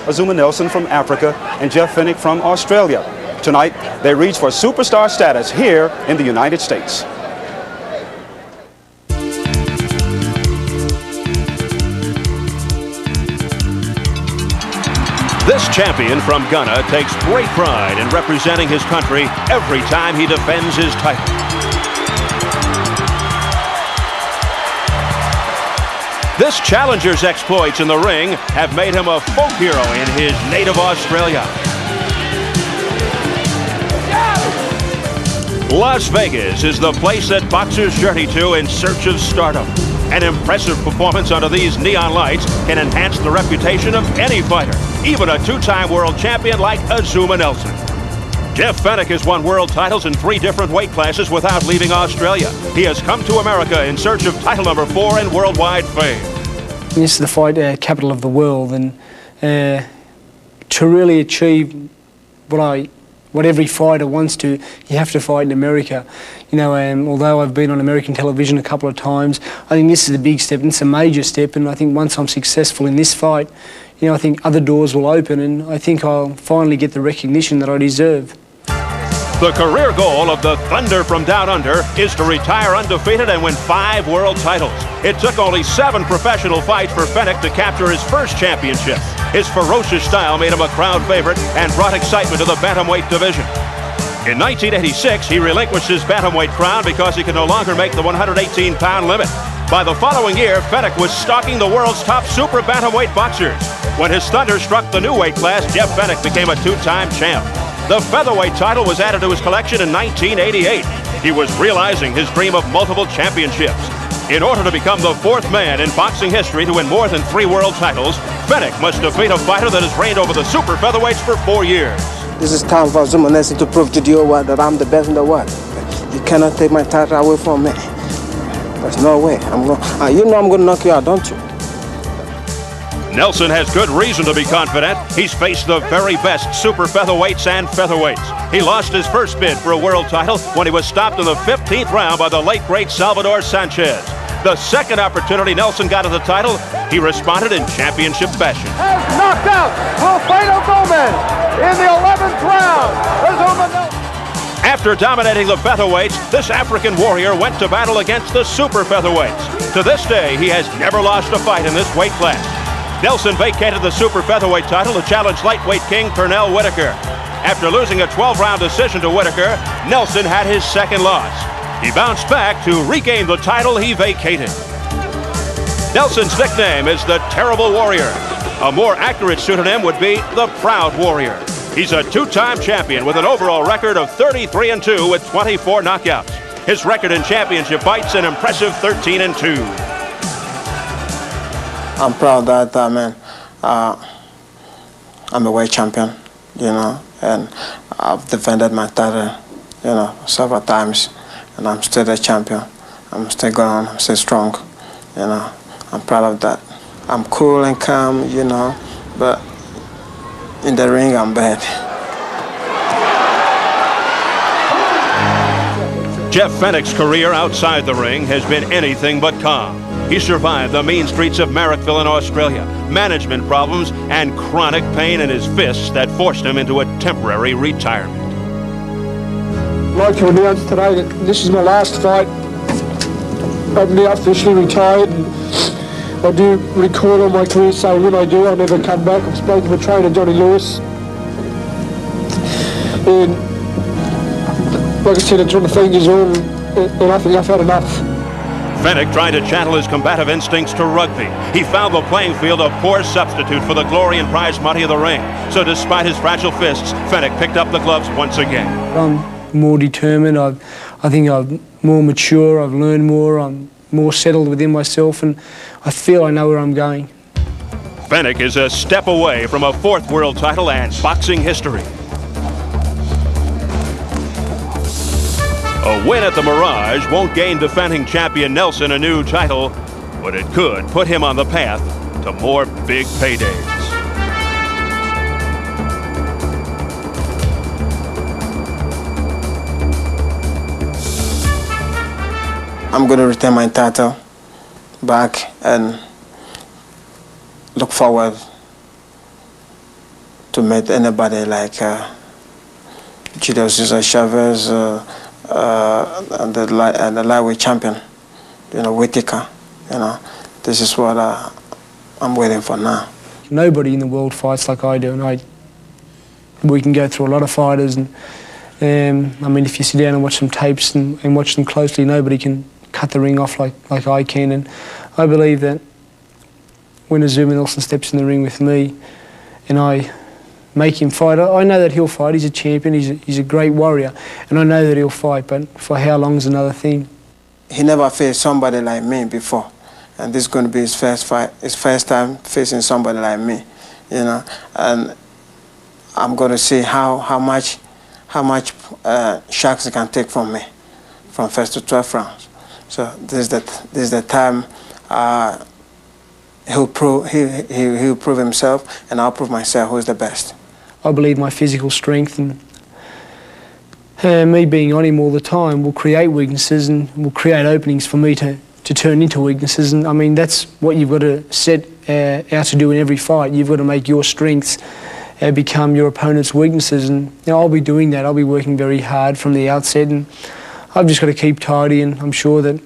Azumah Nelson from Africa and Jeff Fenech from Australia. Tonight, they reach for superstar status here in the United States. This champion from Ghana takes great pride in representing his country every time he defends his title. This challenger's exploits in the ring have made him a folk hero in his native Australia. Las Vegas is the place that boxers journey to in search of stardom. An impressive performance under these neon lights can enhance the reputation of any fighter, even a two-time world champion like Azumah Nelson. Jeff Fenech has won world titles in 3 different weight classes without leaving Australia. He has come to America in search of title number 4 and worldwide fame. This is the fight capital of the world, and to really achieve what every fighter wants to, you have to fight in America. You know, although I've been on American television a couple of times, I think this is a big step, and it's a major step, and I think once I'm successful in this fight, you know, I think other doors will open, and I think I'll finally get the recognition that I deserve. The career goal of the Thunder from Down Under is to retire undefeated and win 5 world titles. It took only 7 professional fights for Fenech to capture his first championship. His ferocious style made him a crowd favorite and brought excitement to the bantamweight division. In 1986, he relinquished his bantamweight crown because he could no longer make the 118-pound limit. By the following year, Fenech was stalking the world's top super bantamweight boxers. When his Thunder struck the new weight class, Jeff Fenech became a 2-time champ. The featherweight title was added to his collection in 1988. He was realizing his dream of multiple championships. In order to become the 4th man in boxing history to win more than 3 world titles, Fenech must defeat a fighter that has reigned over the super featherweights for 4 years. This is time for Azumah Nelson to prove to the whole world that I'm the best in the world. You cannot take my title away from me. There's no way. You know I'm going to knock you out, don't you? Nelson has good reason to be confident. He's faced the very best super featherweights and featherweights. He lost his first bid for a world title when he was stopped in the 15th round by the late great Salvador Sanchez. The second opportunity Nelson got at the title, he responded in championship fashion. Has knocked out Wilfredo Gomez in the 11th round. Azumah Nelson. After dominating the featherweights, this African warrior went to battle against the super featherweights. To this day, he has never lost a fight in this weight class. Nelson vacated the super featherweight title to challenge lightweight king Pernell Whitaker. After losing a 12-round decision to Whitaker, Nelson had his second loss. He bounced back to regain the title he vacated. Nelson's nickname is the Terrible Warrior. A more accurate pseudonym would be the Proud Warrior. He's a 2-time champion with an overall record of 33-2 with 24 knockouts. His record in championship fights an impressive 13-2. I'm proud that I'm a world champion, you know, and I've defended my title, you know, several times, and I'm still a champion. I'm still going, I'm still strong, you know. I'm proud of that. I'm cool and calm, you know, but in the ring I'm bad. Jeff Fenech's career outside the ring has been anything but calm. He survived the mean streets of Marrickville in Australia, management problems, and chronic pain in his fists that forced him into a temporary retirement. I'd like to announce today that this is my last fight. I'm now officially retired, and I do record on my career saying when I do, I'll never come back. I've spoken to my trainer, Johnny Lewis. And like I said, it's on the fingers on, and I think I've had enough. Fenech tried to channel his combative instincts to rugby. He found the playing field a poor substitute for the glory and prize money of the ring. So despite his fragile fists, Fenech picked up the gloves once again. I'm more determined. I think I'm more mature. I've learned more. I'm more settled within myself, and I feel I know where I'm going. Fenech is a step away from a 4th world title and boxing history. A win at the Mirage won't gain defending champion Nelson a new title, but it could put him on the path to more big paydays. I'm going to retain my title back and look forward to meet anybody like Julio Cesar Chavez and the lightweight champion, Whitaker. This is what I'm waiting for now. Nobody in the world fights like I do, and we can go through a lot of fighters, and I mean, if you sit down and watch some tapes and watch them closely, nobody can cut the ring off like I can. And I believe that when Azumah Nelson steps in the ring with me and I make him fight, I know that he'll fight. He's a champion, he's a great warrior, and I know that he'll fight, but for how long is another thing. He never faced somebody like me before, and this is going to be his first fight, his first time facing somebody like me, and I'm going to see how much shots he can take from me, from first to 12 rounds. So this is the time he'll prove himself, and I'll prove myself who's the best. I believe my physical strength and me being on him all the time will create weaknesses and will create openings for me to turn into weaknesses. And I mean, that's what you've got to set out to do in every fight. You've got to make your strengths become your opponent's weaknesses, and I'll be doing that. I'll be working very hard from the outset, and I've just got to keep tidy, and I'm sure that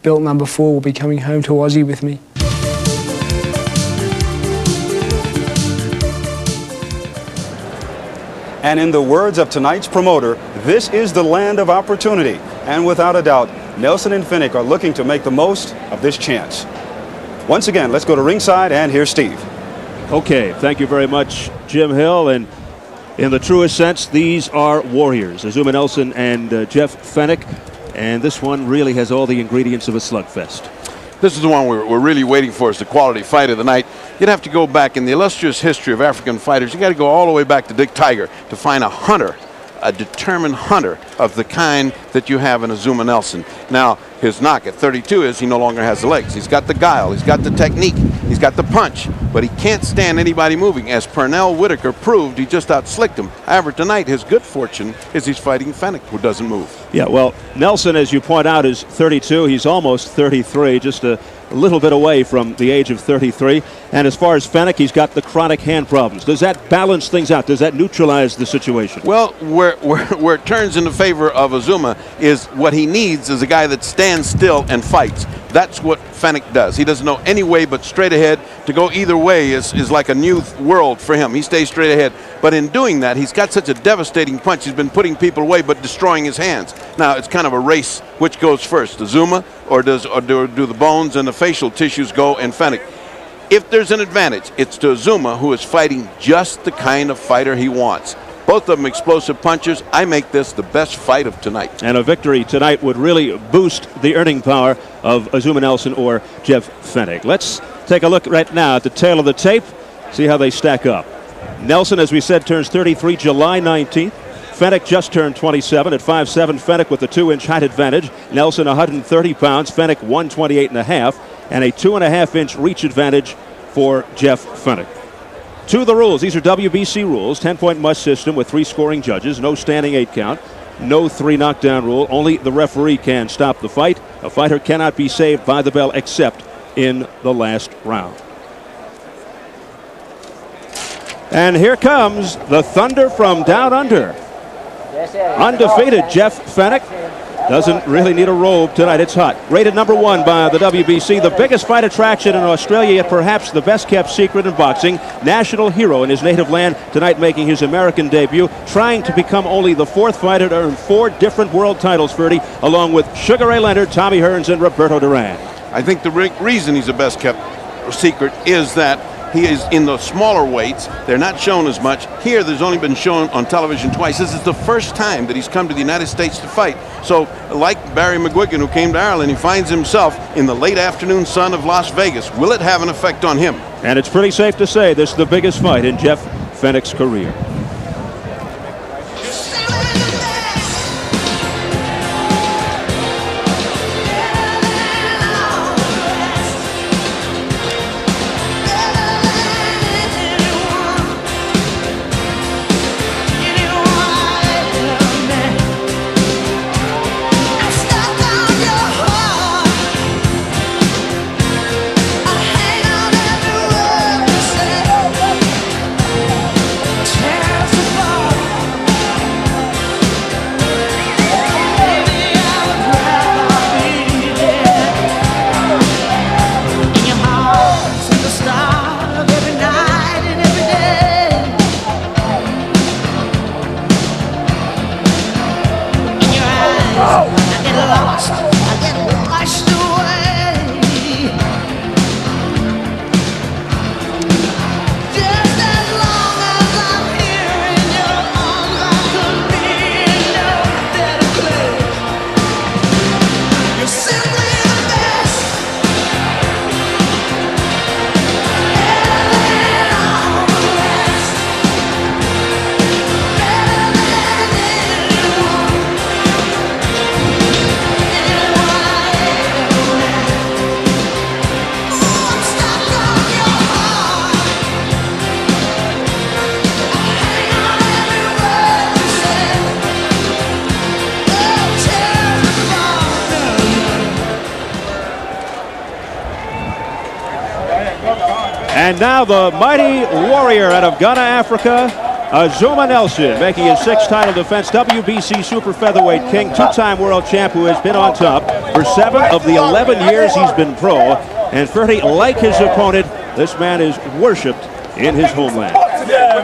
belt number 4 will be coming home to Aussie with me. And in the words of tonight's promoter, this is the land of opportunity. And without a doubt, Nelson and Fenech are looking to make the most of this chance. Once again, let's go to ringside and here's Steve. Okay, thank you very much, Jim Hill. And in the truest sense, these are warriors, Azumah Nelson and Jeff Fenech. And this one really has all the ingredients of a slugfest. This is the one we're really waiting for, is the quality fight of the night. You'd have to go back in the illustrious history of African fighters. You got to go all the way back to Dick Tiger to find a hunter, a determined hunter of the kind that you have in Azumah Nelson. Now, his knock at 32 is he no longer has the legs. He's got the guile, he's got the technique, he's got the punch, but he can't stand anybody moving. As Pernell Whitaker proved, he just outslicked him. However, tonight, his good fortune is he's fighting Fenech, who doesn't move. Yeah, well, Nelson, as you point out, is 32. He's almost 33, just a little bit away from the age of 33. And as far as Fenech, he's got the chronic hand problems. Does that balance things out? Does that neutralize the situation? Well, where it turns in the favor of Azumah is what he needs is a guy that stands still and fights. That's what Fenech does. He doesn't know any way but straight ahead. To go either way is like a new world for him. He stays straight ahead. But in doing that, he's got such a devastating punch. He's been putting people away but destroying his hands. Now, it's kind of a race. Which goes first, Azumah, or do the bones and the facial tissues go in Fenech? If there's an advantage, it's to Azumah, who is fighting just the kind of fighter he wants. Both of them explosive punchers. I make this the best fight of tonight. And a victory tonight would really boost the earning power of Azumah Nelson or Jeff Fenech. Let's take a look right now at the tail of the tape, see how they stack up. Nelson, as we said, turns 33 July 19th. Fenech just turned 27 at 5'7". Fenech with a 2-inch height advantage. Nelson 130 pounds. Fenech 128.5, and a 2.5-inch reach advantage for Jeff Fenech. To the rules. These are WBC rules. 10-point must system with 3 scoring judges. No standing 8 count. No 3 knockdown rule. Only the referee can stop the fight. A fighter cannot be saved by the bell except in the last round. And here comes the Thunder from down under. Undefeated Jeff Fenech doesn't really need a robe tonight. It's hot. Rated number 1 by the WBC. The biggest fight attraction in Australia, yet perhaps the best kept secret in boxing. National hero in his native land, tonight making his American debut. Trying to become only the 4th fighter to earn 4 different world titles, Ferdy, along with Sugar Ray Leonard, Tommy Hearns, and Roberto Duran. I think the reason he's the best kept secret is that he is in the smaller weights. They're not shown as much. Here, there's only been shown on television twice. This is the first time that he's come to the United States to fight. So, like Barry McGuigan, who came to Ireland, he finds himself in the late afternoon sun of Las Vegas. Will it have an effect on him? And it's pretty safe to say this is the biggest fight in Jeff Fenech's career. And now the mighty warrior out of Ghana, Africa, Azumah Nelson, making his 6th title defense, WBC Super Featherweight King, 2-time world champ who has been on top for 7 of the 11 years he's been pro. And Freddie, like his opponent, this man is worshipped in his homeland.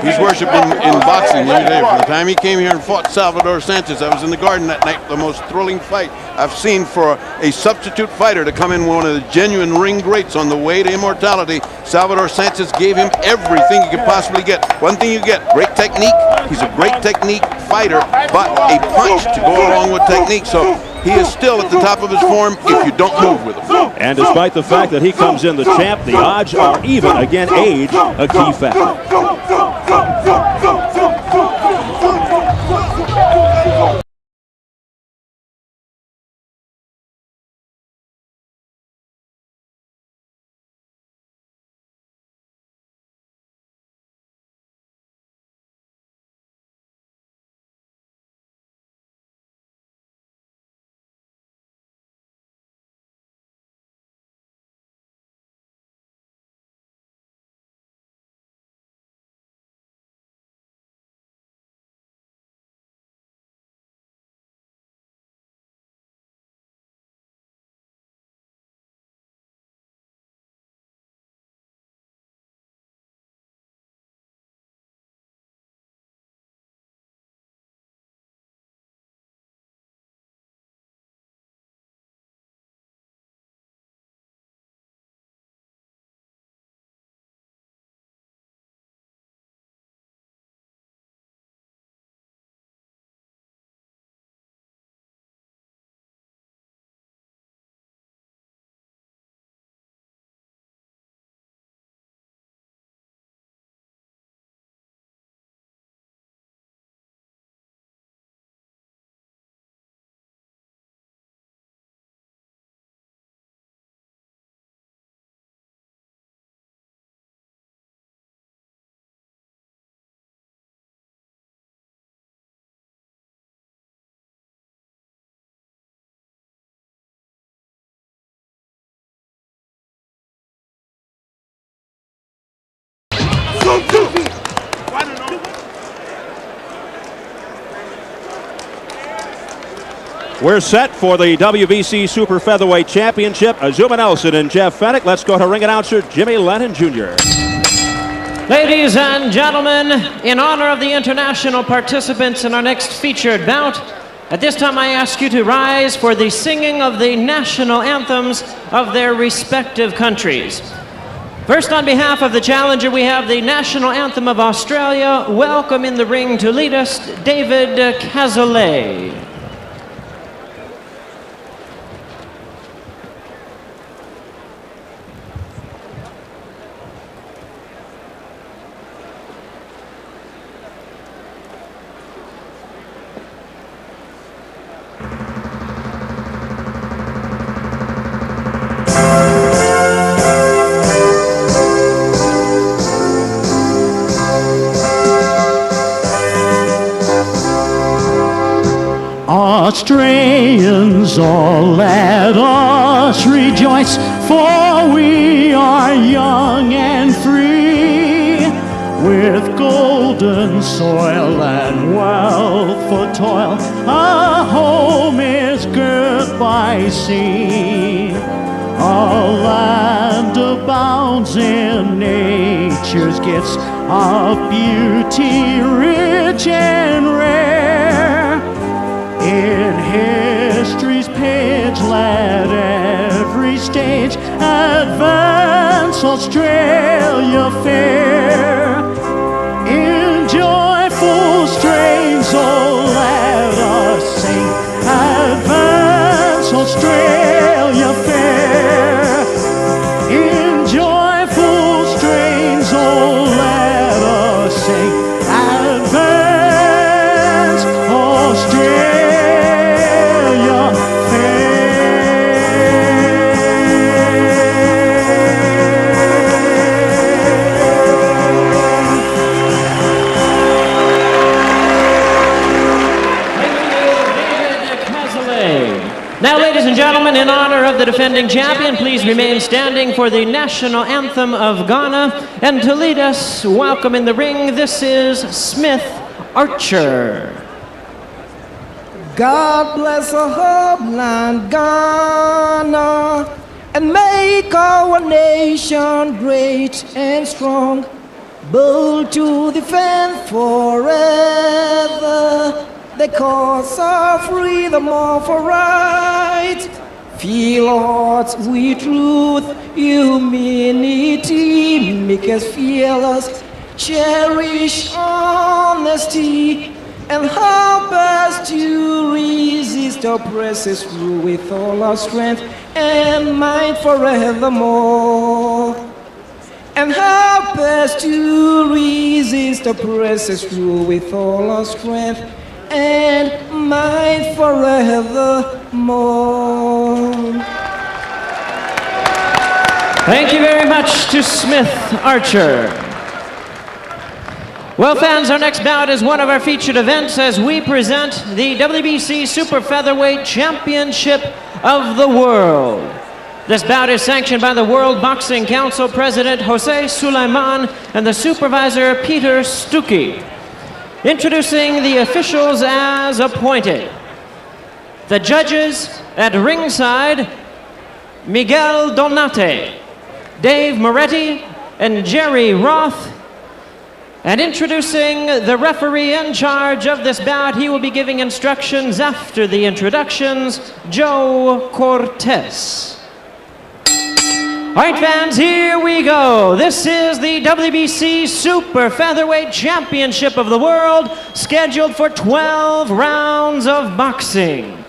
He's worshipped in boxing. Let me tell you, from the time he came here and fought Salvador Sanchez, I was in the Garden that night, the most thrilling fight I've seen for a substitute fighter to come in, one of the genuine ring greats on the way to immortality. Salvador Sanchez gave him everything he could possibly get. One thing you get, great technique. He's a great technique fighter, but a punch to go along with technique. So he is still at the top of his form if you don't move with him. And despite the fact that he comes in the champ, the odds are even. Again, age, a key factor. We're set for the WBC Super Featherweight Championship. Azumah Nelson and Jeff Fenech. Let's go to ring announcer Jimmy Lennon Jr. Ladies and gentlemen, in honor of the international participants in our next featured bout, at this time I ask you to rise for the singing of the national anthems of their respective countries. First, on behalf of the challenger, we have the national anthem of Australia. Welcome in the ring to lead us, David Cazalet. Australians, all let us rejoice, for we are young and free, with golden soil and wealth for toil. Our home is girt by sea, our land abounds in nature's gifts of beauty, rich and rare. In history's page, let every stage advance Australia fair. In joyful strains, oh, let us sing, advance Australia fair. In joyful strains, oh, let us sing, advance Australia. Now, ladies and gentlemen, in honor of the defending champion, please remain standing for the national anthem of Ghana. And to lead us, welcome in the ring, this is Smith Archer. God bless our homeland, Ghana, and make our nation great and strong, bold to defend forever the cause of freedom of our right. Fill our hearts with truth, humanity, make us fearless, cherish honesty, and help us to resist oppressors rule with all our strength and might forevermore. And help us to resist oppressors rule with all our strength and might forevermore. Thank you very much to Smith Archer. Well, fans, our next bout is one of our featured events as we present the WBC Super Featherweight Championship of the World. This bout is sanctioned by the World Boxing Council President Jose Sulaiman and the supervisor Peter Stuckey. Introducing the officials as appointed. The judges at ringside, Miguel Donate, Dave Moretti, and Jerry Roth. And introducing the referee in charge of this bout, he will be giving instructions after the introductions, Joe Cortez. All right, fans, here we go. This is the WBC Super Featherweight Championship of the World, scheduled for 12 rounds of boxing.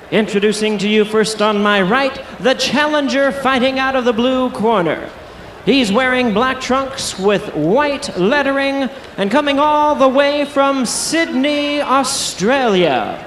Introducing to you first on my right, the challenger fighting out of the blue corner. He's wearing black trunks with white lettering and coming all the way from Sydney, Australia.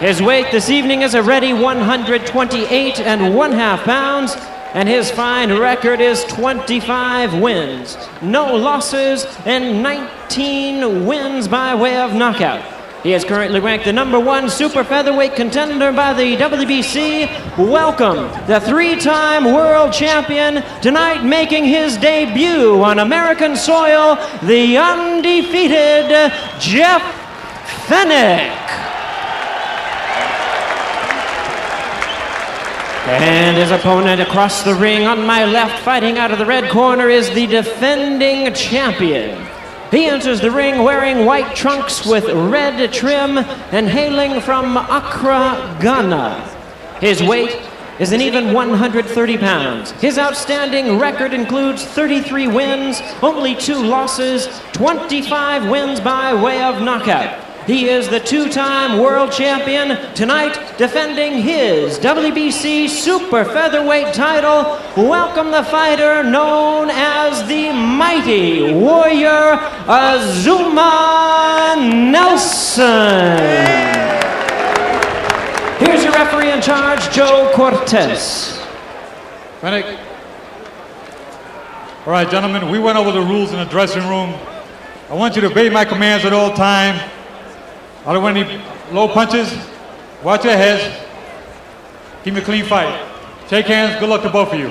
His weight this evening is a ready 128.5 pounds. And his fine record is 25 wins, no losses, and 19 wins by way of knockout. He is currently ranked the #1 super featherweight contender by the WBC. Welcome, the three-time world champion, tonight making his debut on American soil, the undefeated Jeff Fenech. And his opponent across the ring on my left, fighting out of the red corner, is the defending champion. He enters the ring wearing white trunks with red trim and hailing from Accra, Ghana. His weight is an even 130 pounds. His outstanding record includes 33 wins, only 2 losses, 25 wins by way of knockout. He is the 2-time world champion, tonight defending his WBC Super Featherweight title. Welcome the fighter known as the Mighty Warrior, Azumah Nelson. Here's your referee in charge, Joe Cortez. Fenech. All right, gentlemen, we went over the rules in the dressing room. I want you to obey my commands at all times. I don't want any low punches. Watch your heads. Keep me a clean fight. Shake hands. Good luck to both of you.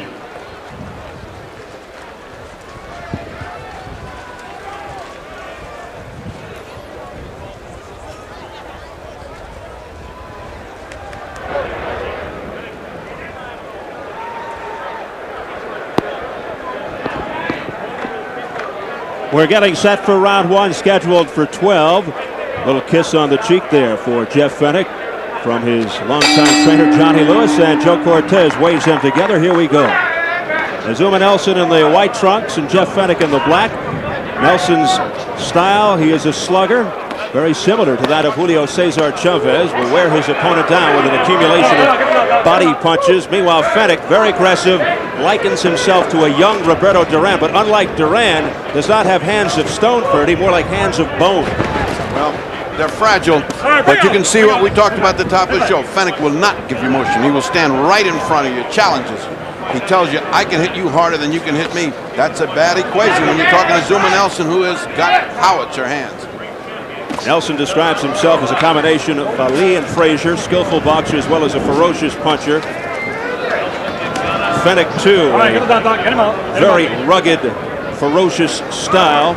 We're getting set for round 1, scheduled for 12. Little kiss on the cheek there for Jeff Fenech from his longtime trainer Johnny Lewis, and Joe Cortez waves them together. Here we go. Azumah Nelson in the white trunks and Jeff Fenech in the black. Nelson's style, he is a slugger, very similar to that of Julio Cesar Chavez, will wear his opponent down with an accumulation of body punches. Meanwhile, Fenech, very aggressive, likens himself to a young Roberto Duran, but unlike Duran, does not have hands of stone, Ferdy, more like hands of bone. Well, they're fragile, but you can see what we talked about at the top of the show. Fenech will not give you motion. He will stand right in front of you, challenges. He tells you, I can hit you harder than you can hit me. That's a bad equation when you're talking to Azumah Nelson, who has got howitzer hands. Nelson describes himself as a combination of Ali and Frazier, skillful boxer as well as a ferocious puncher. Fenech, too, a very rugged, ferocious style.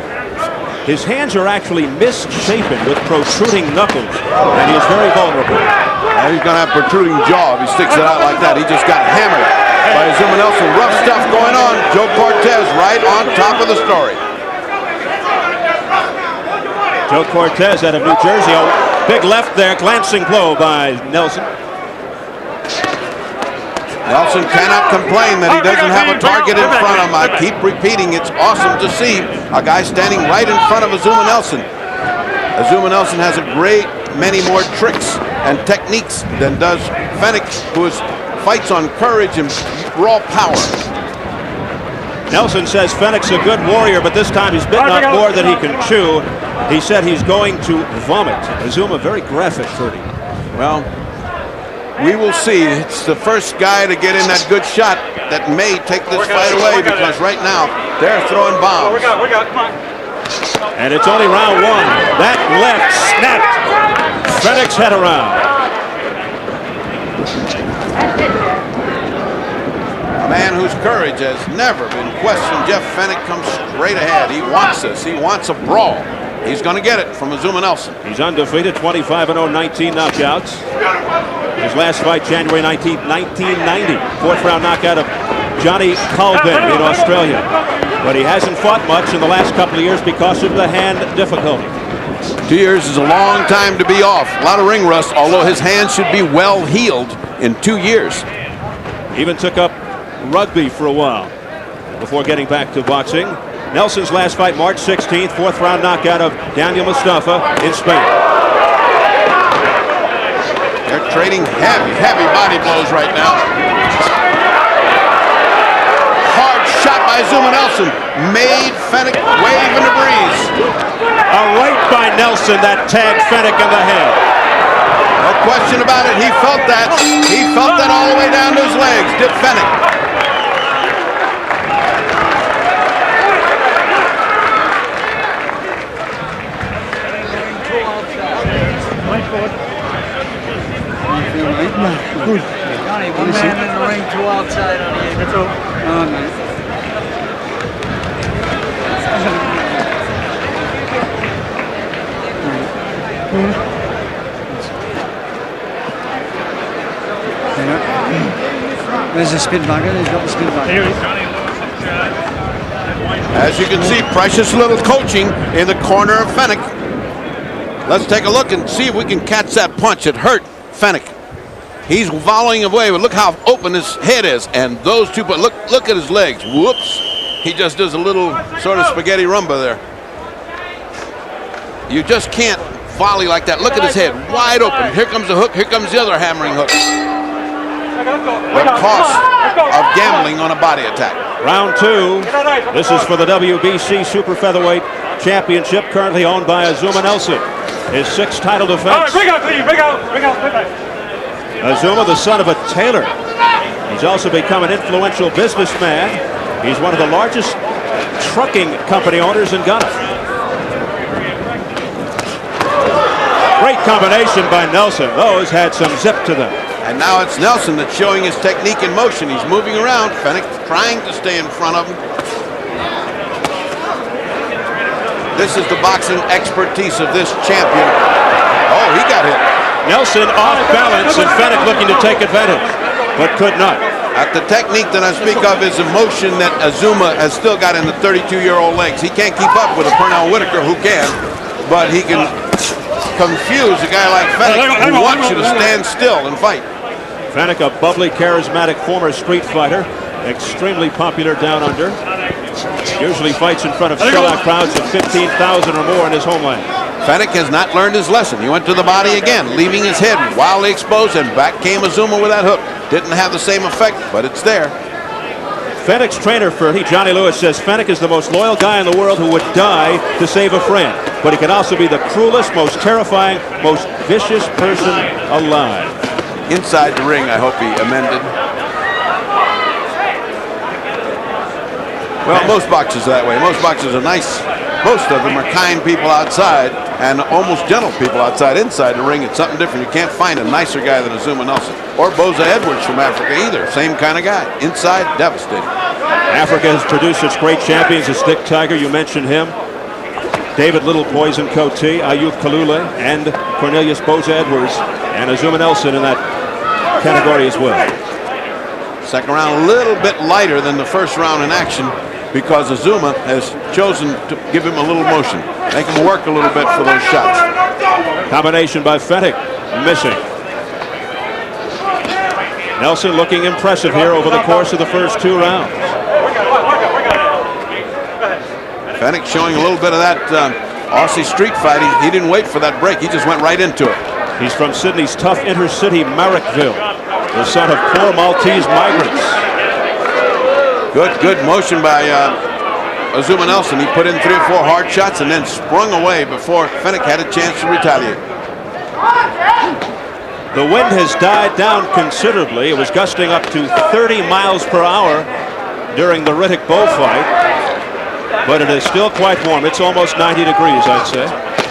His hands are actually misshapen with protruding knuckles, and he is very vulnerable. He's going to have protruding jaw if he sticks it out like that. He just got hammered by Azumah Nelson. Rough stuff going on. Joe Cortez right on top of the story. Joe Cortez out of New Jersey. A big left there, glancing blow by Nelson. Nelson cannot complain that he doesn't have a target in front of him. I keep repeating, it's awesome to see a guy standing right in front of Azumah Nelson. Azumah Nelson has a great many more tricks and techniques than does Fenech, who fights on courage and raw power. Nelson says Fenech's a good warrior, but this time he's bitten off more than he can chew. He said he's going to vomit. Azumah, very graphic, Ferdy. Well, we will see. It's the first guy to get in that good shot that may take this fight away, because right now they're throwing bombs. And it's only round one. That left snapped Fenech's head around. A man whose courage has never been questioned. Jeff Fenech comes straight ahead. He wants this. He wants a brawl. He's going to get it from Azumah Nelson. He's undefeated, 25-0, 19 knockouts. His last fight, January 19th, 1990. Fourth round knockout of Johnny Colvin in Australia. But he hasn't fought much in the last couple of years because of the hand difficulty. 2 years is a long time to be off. A lot of ring rust, although his hands should be well healed in 2 years. Even took up rugby for a while before getting back to boxing. Nelson's last fight, March 16th, fourth round knockout of Daniel Mustafa in Spain. They're trading heavy body blows right now. Hard shot by Azumah Nelson. Made Fenech wave in the breeze. A right by Nelson that tagged Fenech in the head. No question about it. He felt that. He felt that all the way down to his legs. Did Fenech. Good. Johnny, one man in the ring, two outside on the end. That's all. Oh, nice. There's a spin bugger. He's got the spin bugger. As you can see, precious little coaching in the corner of Fenech. Let's take a look and see if we can catch that punch. It hurt Fenech. He's volleying away, but look how open his head is. And those two, but look at his legs. Whoops. He just does a little sort of spaghetti rumba there. You just can't volley like that. Look at his head, wide open. Here comes the hook, here comes the other hammering hook. The cost of gambling on a body attack. Round two. This is for the WBC Super Featherweight Championship, currently owned by Azumah Nelson. His sixth title defense. Bring out, please. Bring out. Azumah, the son of a tailor. He's also become an influential businessman. He's one of the largest trucking company owners in Ghana. Great combination by Nelson. Those had some zip to them. And now it's Nelson that's showing his technique in motion. He's moving around. Fenech trying to stay in front of him. This is the boxing expertise of this champion. Oh, he got hit. Nelson off balance and Fenech looking to take advantage, but could not. The technique that I speak of is a motion that Azumah has still got in the 32-year-old legs. He can't keep up with a Pernell Whitaker who can, but he can confuse a guy like Fenech who wants you to stand still and fight. Fenech, a bubbly, charismatic former street fighter, extremely popular down under. Usually fights in front of sellout crowds of 15,000 or more in his homeland. Fenech has not learned his lesson. He went to the body again, leaving his head wildly exposed, and back came Azumah with that hook. Didn't have the same effect, but it's there. Fenech's trainer, Ferdy, Johnny Lewis, says Fenech is the most loyal guy in the world who would die to save a friend. But he can also be the cruelest, most terrifying, most vicious person alive. Inside the ring, I hope he amended. Well, most boxers are that way. Most boxers are nice most of them are kind people outside and almost gentle people outside. Inside the ring, it's something different. You can't find a nicer guy than Azumah Nelson or Boza Edwards from Africa either. Same kind of guy. Inside, devastating. Africa has produced its great champions. It's Dick Tiger, you mentioned him. David Little Poison Cote, Ayub Kalule, and Cornelius Boza Edwards, and Azumah Nelson in that category as well. Second round a little bit lighter than the first round in action because Azumah has chosen to give him a little motion, make him work a little bit for those shots. Combination by Fenech, missing. Nelson looking impressive here over the course of the first 2 rounds. Fenech showing a little bit of that Aussie street fighting. He didn't wait for that break. He just went right into it. He's from Sydney's tough inner-city Marrickville, the son of poor Maltese migrants. Good motion by Azumah Nelson. He put in 3 or 4 hard shots and then sprung away before Fenech had a chance to retaliate. The wind has died down considerably. It was gusting up to 30 miles per hour during the Riddick bullfight, but it is still quite warm. It's almost 90 degrees, I'd say.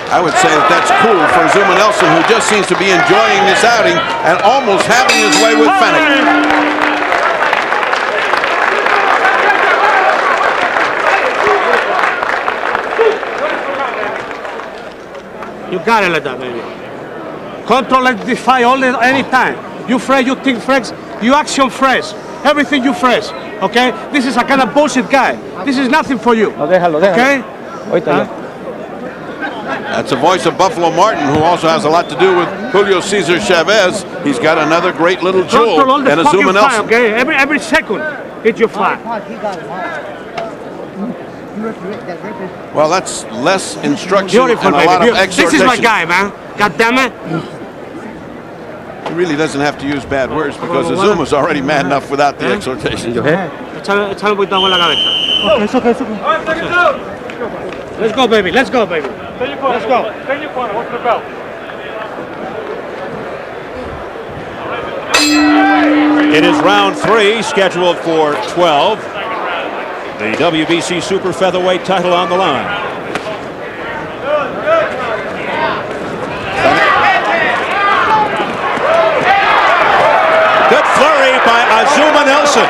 I would say that's cool for Azumah Nelson, who just seems to be enjoying this outing and almost having his way with Fenech. You got it like that, baby. Control like this fight any time. You fresh, you think fresh, you action fresh. Everything you fresh, okay? This is a kind of bullshit guy. This is nothing for you, okay? That's the voice of Buffalo Martin, who also has a lot to do with Julio Cesar Chavez. He's got another great little jewel, and Azumah Nelson. Okay, every second, hit your fly. Well, that's less instruction Beautiful, and a baby. lot of exhortation. This is my guy, man. God damn it. He really doesn't have to use bad words because Azumah's already mad enough without the exhortation. Échale un poquito en la cabeza. Let's go, baby. Let's go, baby. Let's go. It is round 3, scheduled for 12. The WBC Super Featherweight title on the line. Good flurry by Azumah Nelson.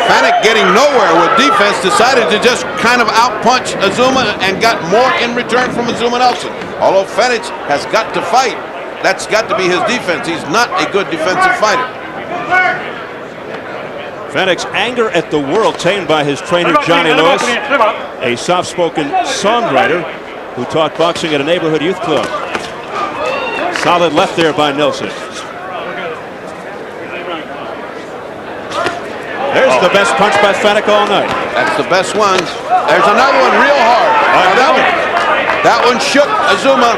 Fenech, getting nowhere with defense, decided to just kind of outpunch Azumah and got more in return from Azumah Nelson. Although Fenech has got to fight, that's got to be his defense. He's not a good defensive fighter. Fenech's anger at the world tamed by his trainer Johnny Lewis, a soft-spoken songwriter who taught boxing at a neighborhood youth club. Solid left there by Nelson. There's the best punch by Fenech all night. That's the best one. There's another one real hard. That one shook Azumah.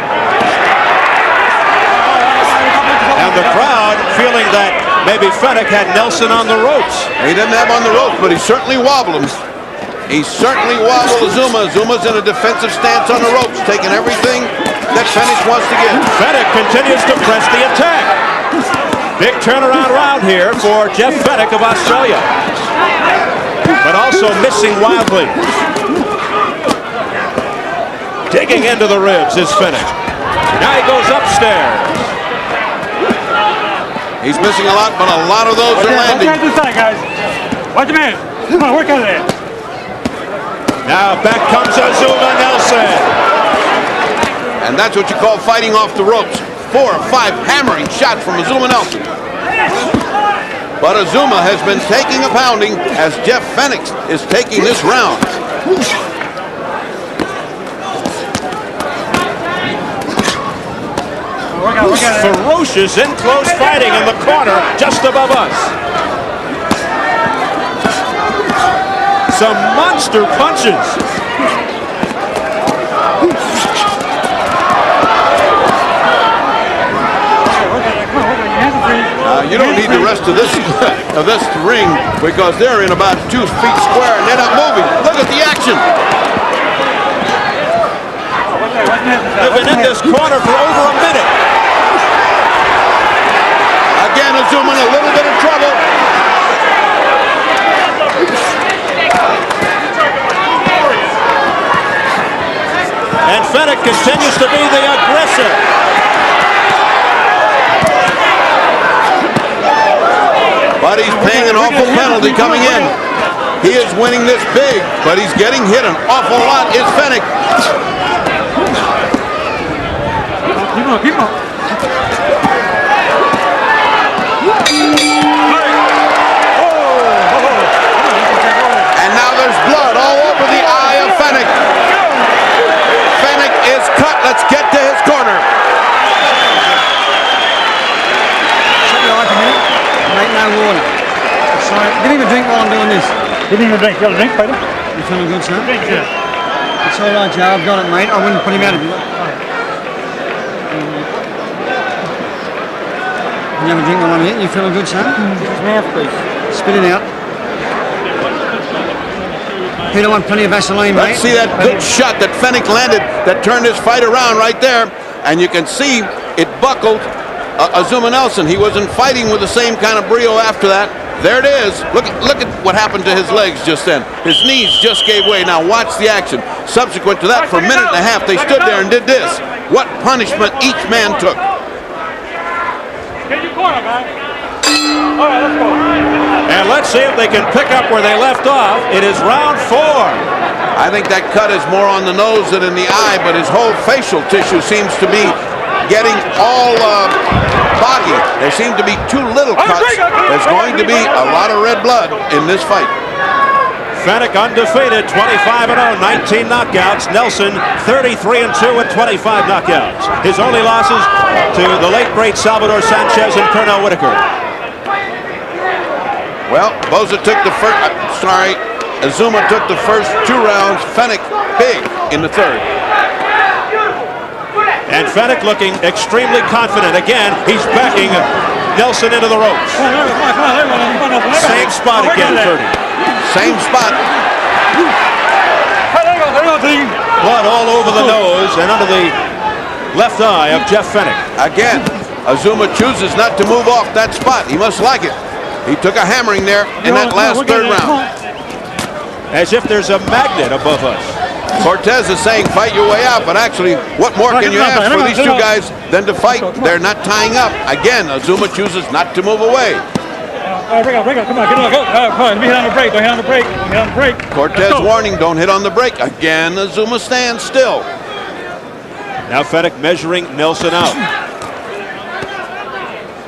And the crowd feeling that maybe Fenech had Nelson on the ropes. He didn't have on the ropes, but he certainly wobbled him. He certainly wobbled Azumah. Azumah's in a defensive stance on the ropes, taking everything that Fenech wants to give. Fenech continues to press the attack. Big turnaround round here for Jeff Fenech of Australia. But also missing wildly. Digging into the ribs is Fenech. Now he goes upstairs. He's missing a lot, but a lot of those are landing. Watch out, guys. Watch your man. Come on, work out of there. Now back comes Azumah Nelson. And that's what you call fighting off the ropes. 4 or 5 hammering shots from Azumah Nelson. But Azumah has been taking a pounding as Jeff Fenech is taking this round. Ferocious in close fighting in the corner just above us. Some monster punches. You don't need the rest of this ring because they're in about 2 feet square and they're not moving. Look at the action. They've been in this corner for over a minute. Again, Azumah in a little bit of trouble. And Fenech continues to be the aggressor. But he's paying an awful penalty coming in. He is winning this big, but he's getting hit an awful lot. Is Fenech. Keep on. And now there's blood all over the eye of Fenech. Fenech is cut. Let's get to his corner. Mate, no water. Sorry, didn't even drink while I'm doing this. Didn't even drink. You got a drink, Peter? You feeling good, son? Drink, yeah. It's all right, Joe. I've got it, mate. I wouldn't put him out of you. You have a drink while I'm here. You feeling good, son? His mouth, please. Spit it out. Peter want plenty of Vaseline, mate. Let's see that good shot that Fenech landed that turned his fight around right there. And you can see it buckled Azumah Nelson. He wasn't fighting with the same kind of brio after that. There it is. Look at what happened to his legs just then. His knees just gave way. Now watch the action. Subsequent to that, for a minute and a half, they stood there and did this. What punishment each man took. Get your corner, man. All right, let's go. And let's see if they can pick up where they left off. It is round 4. I think that cut is more on the nose than in the eye, but his whole facial tissue seems to be getting all body. There seem to be too little cuts. There's going to be a lot of red blood in this fight. Fenech undefeated, 25-0, 19 knockouts. Nelson 33-2 with 25 knockouts. His only losses to the late great Salvador Sanchez and Pernell Whitaker. Well, Boza took the first. Azumah took the first 2 rounds. Fenech big in the third. And Fenech looking extremely confident. Again, he's backing Nelson into the ropes. Same spot again, 30. Same spot. Blood all over the nose and under the left eye of Jeff Fenech. Again, Azumah chooses not to move off that spot. He must like it. He took a hammering there in that last third round. As if there's a magnet above us. Cortez is saying fight your way out, but actually, what more can you ask for these 2 guys than to fight? They're not tying up. Again, Azumah chooses not to move away. Break out. Come on, get on, go. Come on, let me hit on the brake. Don't hit on the brake. Don't hit on the brake. Cortez warning, don't hit on the brake. Again, Azumah stands still. Now Fenech measuring Nelson out.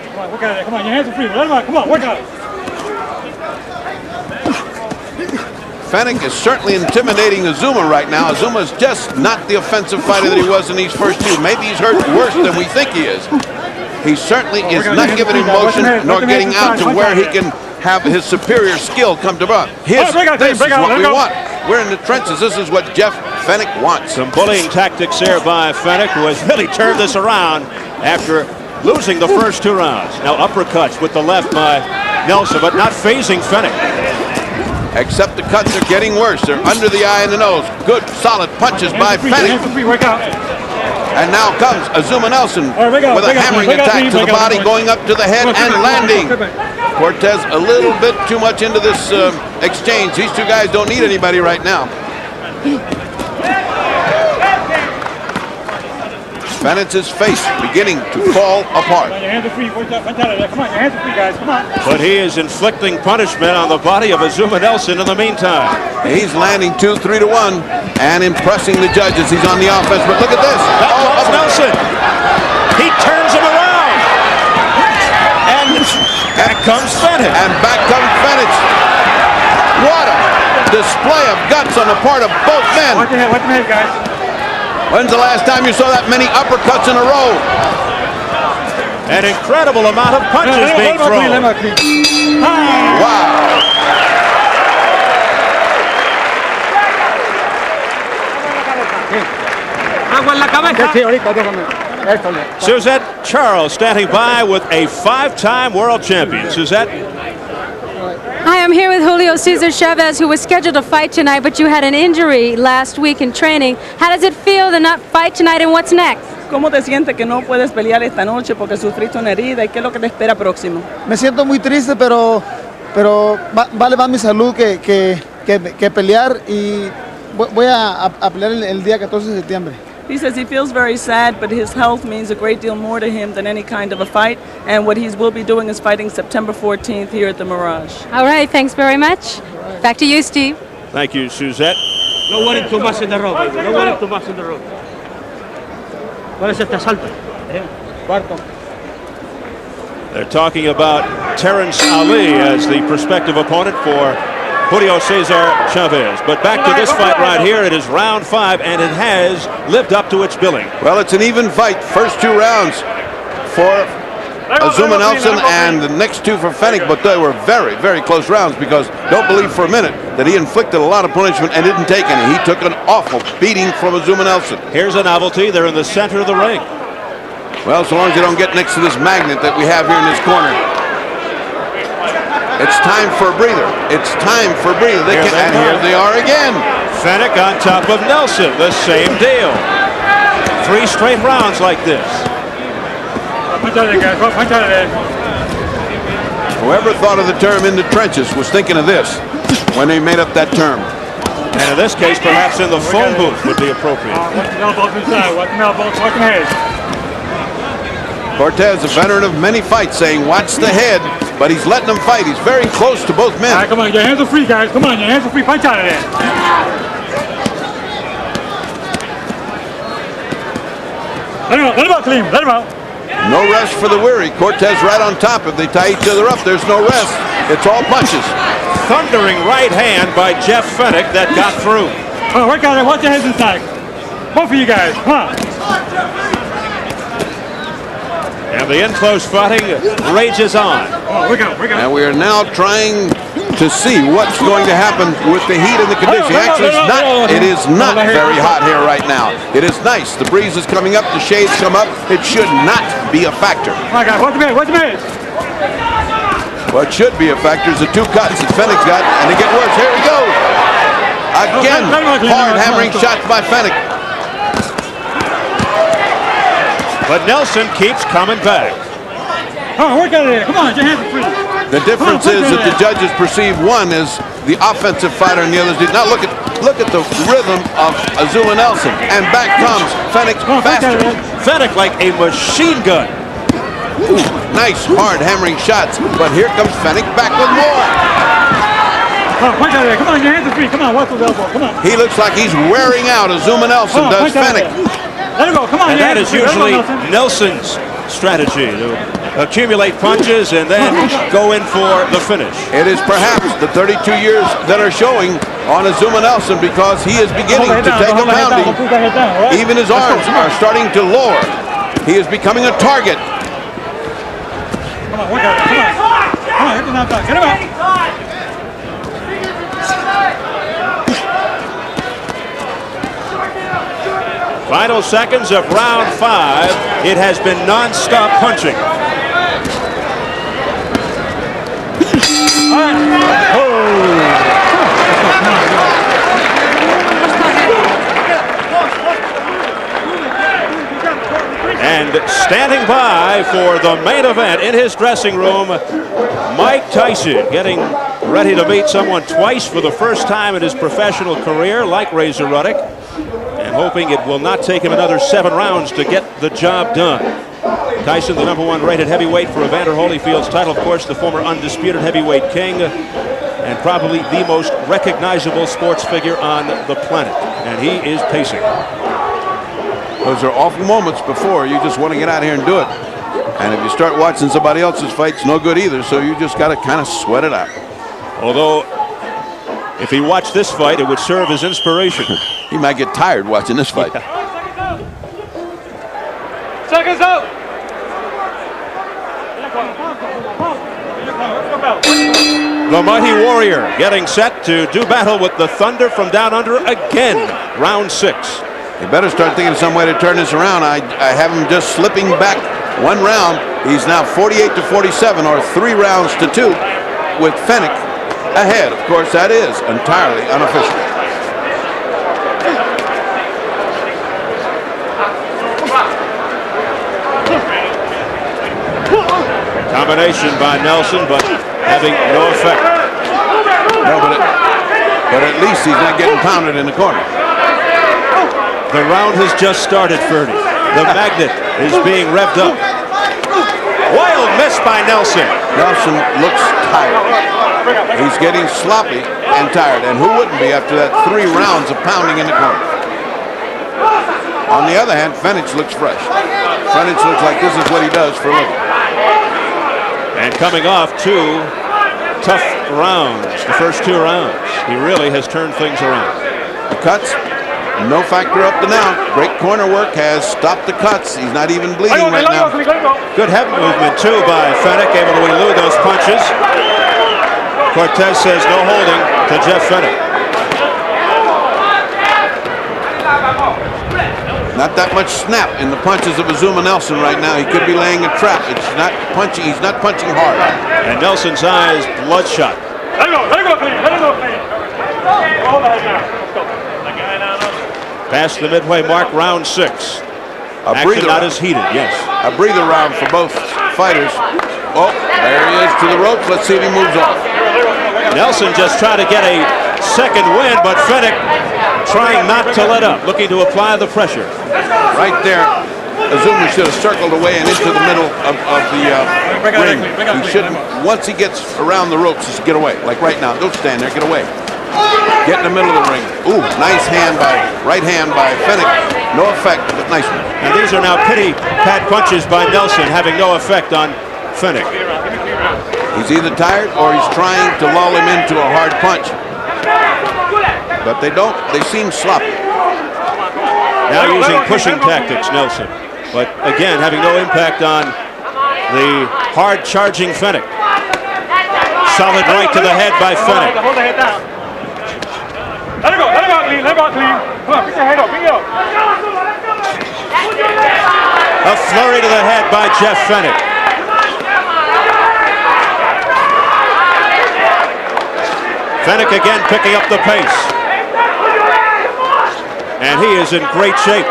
Come on, work out there. Come on, your hands are free. Let him out. Come on, work out. Fenech is certainly intimidating Azumah right now. Azumah is just not the offensive fighter that he was in these first 2. Maybe he's hurt worse than we think he is. He certainly is not giving him motion nor getting out to where he can have his superior skill come to bear. This is what we want. We're in the trenches. This is what Jeff Fenech wants. Some bullying tactics there by Fenech, who has really turned this around after losing the first 2 rounds. Now uppercuts with the left by Nelson, but not phasing Fenech. Except the cuts are getting worse. They're under the eye and the nose. Good, solid punches by Fenech. And now comes Azumah Nelson with a hammering attack to the body, going up to the head and landing. Cortez a little bit too much into this exchange. These 2 guys don't need anybody right now. Fenech's face beginning to fall apart. Come on, your hands are free. Come on, your hands are free, guys. Come on. But he is inflicting punishment on the body of Azumah Nelson in the meantime. He's landing 2, 3 to 1 and impressing the judges. He's on the offense, but look at this. That's Nelson. He turns him around. And back comes Fenech. And back comes Fenech. What a display of guts on the part of both men. Watch your head, guys. When's the last time you saw that many uppercuts in a row? An incredible amount of punches being thrown. Wow. Suzette Charles standing by with a 5-time world champion. Suzette? Hi, I'm here with Julio Cesar Chavez, who was scheduled to fight tonight, but you had an injury last week in training. How does it feel to not fight tonight, and what's next? ¿Cómo te sientes que no puedes pelear esta noche porque sufriste una herida y qué es lo que te espera próximo? Me siento muy triste, pero vale más mi salud que pelear, y voy a pelear el día 14 de septiembre. He says he feels very sad, but his health means a great deal more to him than any kind of a fight. And what he will be doing is fighting September 14th here at the Mirage. All right, thanks very much. Back to you, Steve. Thank you, Suzette. No worry too much in the road, baby. No worry too much in the road. ¿Cuál es este asalto? Cuarto. They're talking about Terrence Ali as the prospective opponent for Julio Cesar Chavez. But back to this fight right here. It is round 5, and it has lived up to its billing. Well, it's an even fight. First 2 rounds for Azumah Nelson and the next 2 for Fenech, but they were very, very close rounds because don't believe for a minute that he inflicted a lot of punishment and didn't take any. He took an awful beating from Azumah Nelson. Here's a novelty. They're in the center of the ring. Well, so long as they don't get next to this magnet that we have here in this corner. It's time for a breather. It's time for a breather. And here they are again. Fenech on top of Nelson. The same deal. 3 straight rounds like this. Whoever thought of the term in the trenches was thinking of this when they made up that term. And in this case, perhaps in the phone booth would be appropriate. Cortez, a veteran of many fights, saying watch the head, but he's letting them fight. He's very close to both men. All right, come on, your hands are free, guys. Come on, your hands are free. Punch out of there. Let him out, clean. Let him out. No rest for the weary. Cortez right on top. If they tie each other up, there's no rest. It's all punches. Thundering right hand by Jeff Fenech that got through. Oh, work out there. Watch your heads inside. Both of you guys. Come on. And the in-close fighting rages on. Oh, and we are now trying to see what's going to happen with the heat and the condition. Actually, it is not very hot here right now. It is nice. The breeze is coming up. The shades come up. It should not be a factor. All right, guys. Watch the minute. What should be a factor is the 2 cuts that Fenech's got, and they get worse. Here he goes. Again, hard hammering shots by Fenech. But Nelson keeps coming back. Oh, work out of there. Come on, your hands are free. The difference is that the judges perceive one as the offensive fighter and the others did. Now look at the rhythm of Azumah Nelson. And back comes Fenech faster. Fenech like a machine gun. Ooh, nice hard hammering shots. But here comes Fenech back with more. Oh, punch out of there. Come on, your hands are free. Come on, watch those elbows. Come on. He looks like he's wearing out. Azumah Nelson does Fenech. Let him go. Come on. And that is usually Nelson's strategy to accumulate punches and then go in for the finish. It is perhaps the 32 years that are showing on Azumah Nelson because he is beginning to take a pounding. Even his arms are starting to lower. He is becoming a target. Come on, work out. Come on. Come on, get him out. Final seconds of round 5. It has been non-stop punching. And standing by for the main event in his dressing room, Mike Tyson, getting ready to meet someone twice for the first time in his professional career, like Razor Ruddock, and hoping it will not take him another 7 rounds to get the job done. Tyson, the #1 rated heavyweight for Evander Holyfield's title, of course, the former undisputed heavyweight king, and probably the most recognizable sports figure on the planet. And he is pacing. Those are awful moments before you just want to get out here and do it. And if you start watching somebody else's fight, it's no good either, so you just got to kind of sweat it out. Although, if he watched this fight, it would serve as inspiration. He might get tired watching this fight. Seconds out. The Mighty Warrior getting set to do battle with the Thunder from down under again. Round 6. You better start thinking of some way to turn this around. I have him just slipping back 1 round. He's now 48-47, or 3 rounds to 2, with Fenech ahead. Of course, that is entirely unofficial. Combination by Nelson, but having no effect. No, but at least he's not getting pounded in the corner. The round has just started, Fernie. The magnet is being revved up. Wild miss by Nelson. Nelson looks tired. He's getting sloppy and tired, and who wouldn't be after that 3 rounds of pounding in the corner? On the other hand, Fenech looks fresh. Fenech looks like this is what he does for a living. And coming off 2 tough rounds, the first 2 rounds, he really has turned things around. The cuts, no factor up to now. Great corner work has stopped the cuts. He's not even bleeding right now. Good head movement, too, by Fenech, able to elude those punches. Cortez says no holding to Jeff Fenech. Not that much snap in the punches of Azumah Nelson right now. He could be laying a trap. It's not punching. He's not punching hard. And Nelson's eyes bloodshot. Let it go, clean. Let it go, clean. Hold the head now. Let's go. Past the midway mark, round 6. Action not as heated, yes. A breather round for both fighters. Oh, there he is to the ropes. Let's see if he moves off. Nelson just trying to get a second win, but Fenech trying not to let up, looking to apply the pressure. Right there, Azumah should have circled away and into the middle of the ring. He shouldn't. Once he gets around the ropes, he should get away. Like right now, don't stand there, get away. Get in the middle of the ring. Ooh, nice right hand by Fenech. No effect, but nice one. And these are now pity pat punches by Nelson, having no effect on Fenech. He's either tired or he's trying to lull him into a hard punch. But they don't. They seem sloppy. Now using pushing tactics, Nelson. But again, having no impact on the hard charging Fenech. Solid right to the head by Fenech. Hold the head down. Let it go clean. Let it go clean. Come on, pick your head up. Pick it up. A flurry to the head by Jeff Fenech. Fenech again picking up the pace. And he is in great shape.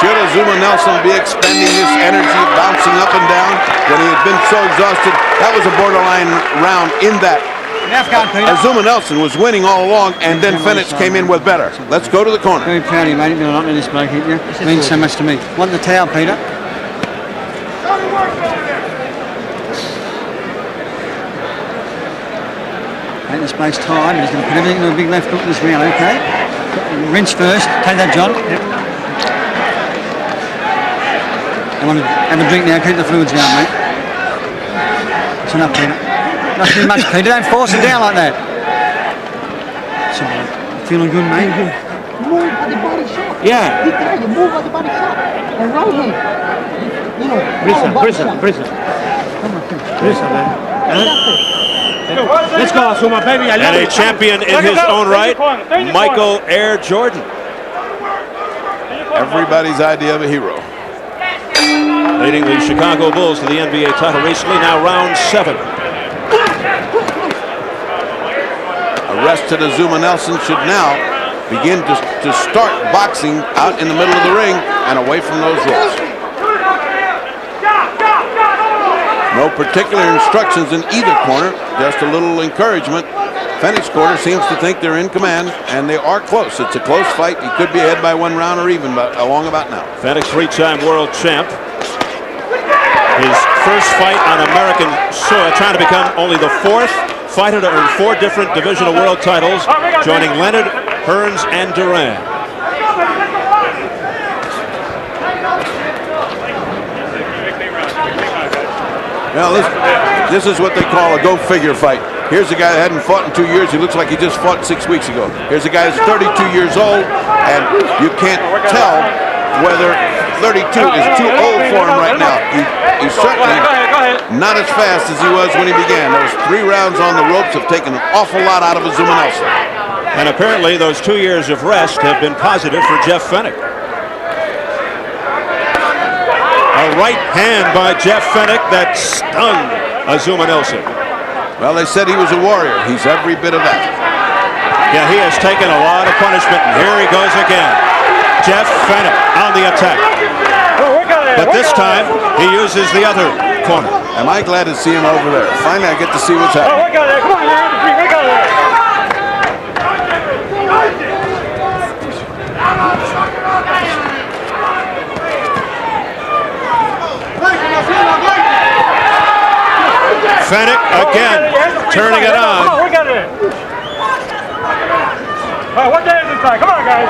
Should Azumah Nelson be expending his energy, bouncing up and down when he had been so exhausted? That was a borderline round in that Azumah Nelson was winning all along, and then Fenech came in with better. Let's go to the corner. Very proud of you, mate. You've been a lot of this bloke, haven't you? It means so much to me. Want the towel, Peter? Mate, this bloke's tired. He's going to put everything into a big left hook this round, okay? Rinse first. Take that, John. Yep. I want to have a drink now. Keep the fluids down, mate. That's enough, Peter. Not too much, Peter. Don't force it down like that. So, feeling good, mate? Move at the body shot. Yeah. You move at the body shot. And right hand. You know, Brisa. Come on, Brisa, man. Let's go, Azumah, baby. I love and a champion in his own right, Michael Air Jordan. Everybody's idea of a hero. Leading the Chicago Bulls to the NBA title recently, now round 7. Arrested Azumah Nelson should now begin to start boxing out in the middle of the ring and away from those ropes. No particular instructions in either corner, just a little encouragement. Fenech's corner seems to think they're in command, and they are close. It's a close fight. He could be ahead by 1 round or even along about now. Fenech, 3-time world champ. His first fight on American soil, trying to become only the 4th fighter to earn 4 different divisional world titles, joining Leonard, Hearns, and Duran. Now this is what they call a go-figure fight. Here's a guy that hadn't fought in 2 years. He looks like he just fought 6 weeks ago. Here's a guy who's 32 years old, and you can't tell whether 32 is too old for him right now. He's certainly not as fast as he was when he began. Those 3 rounds on the ropes have taken an awful lot out of Azumah Nelson. And apparently those 2 years of rest have been positive for Jeff Fenech. A right hand by Jeff Fenech that stung Azumah Nelson. Well, they said he was a warrior. He's every bit of that. Yeah, he has taken a lot of punishment, and here he goes again. Jeff Fenech on the attack. But this time, he uses the other corner. Am I glad to see him over there? Finally, I get to see what's happening. Oh, we got it. Come on, you're in between. We got it. Fenech again, turning it on. Come on, we got it. All right, what day is this time? Come on, guys.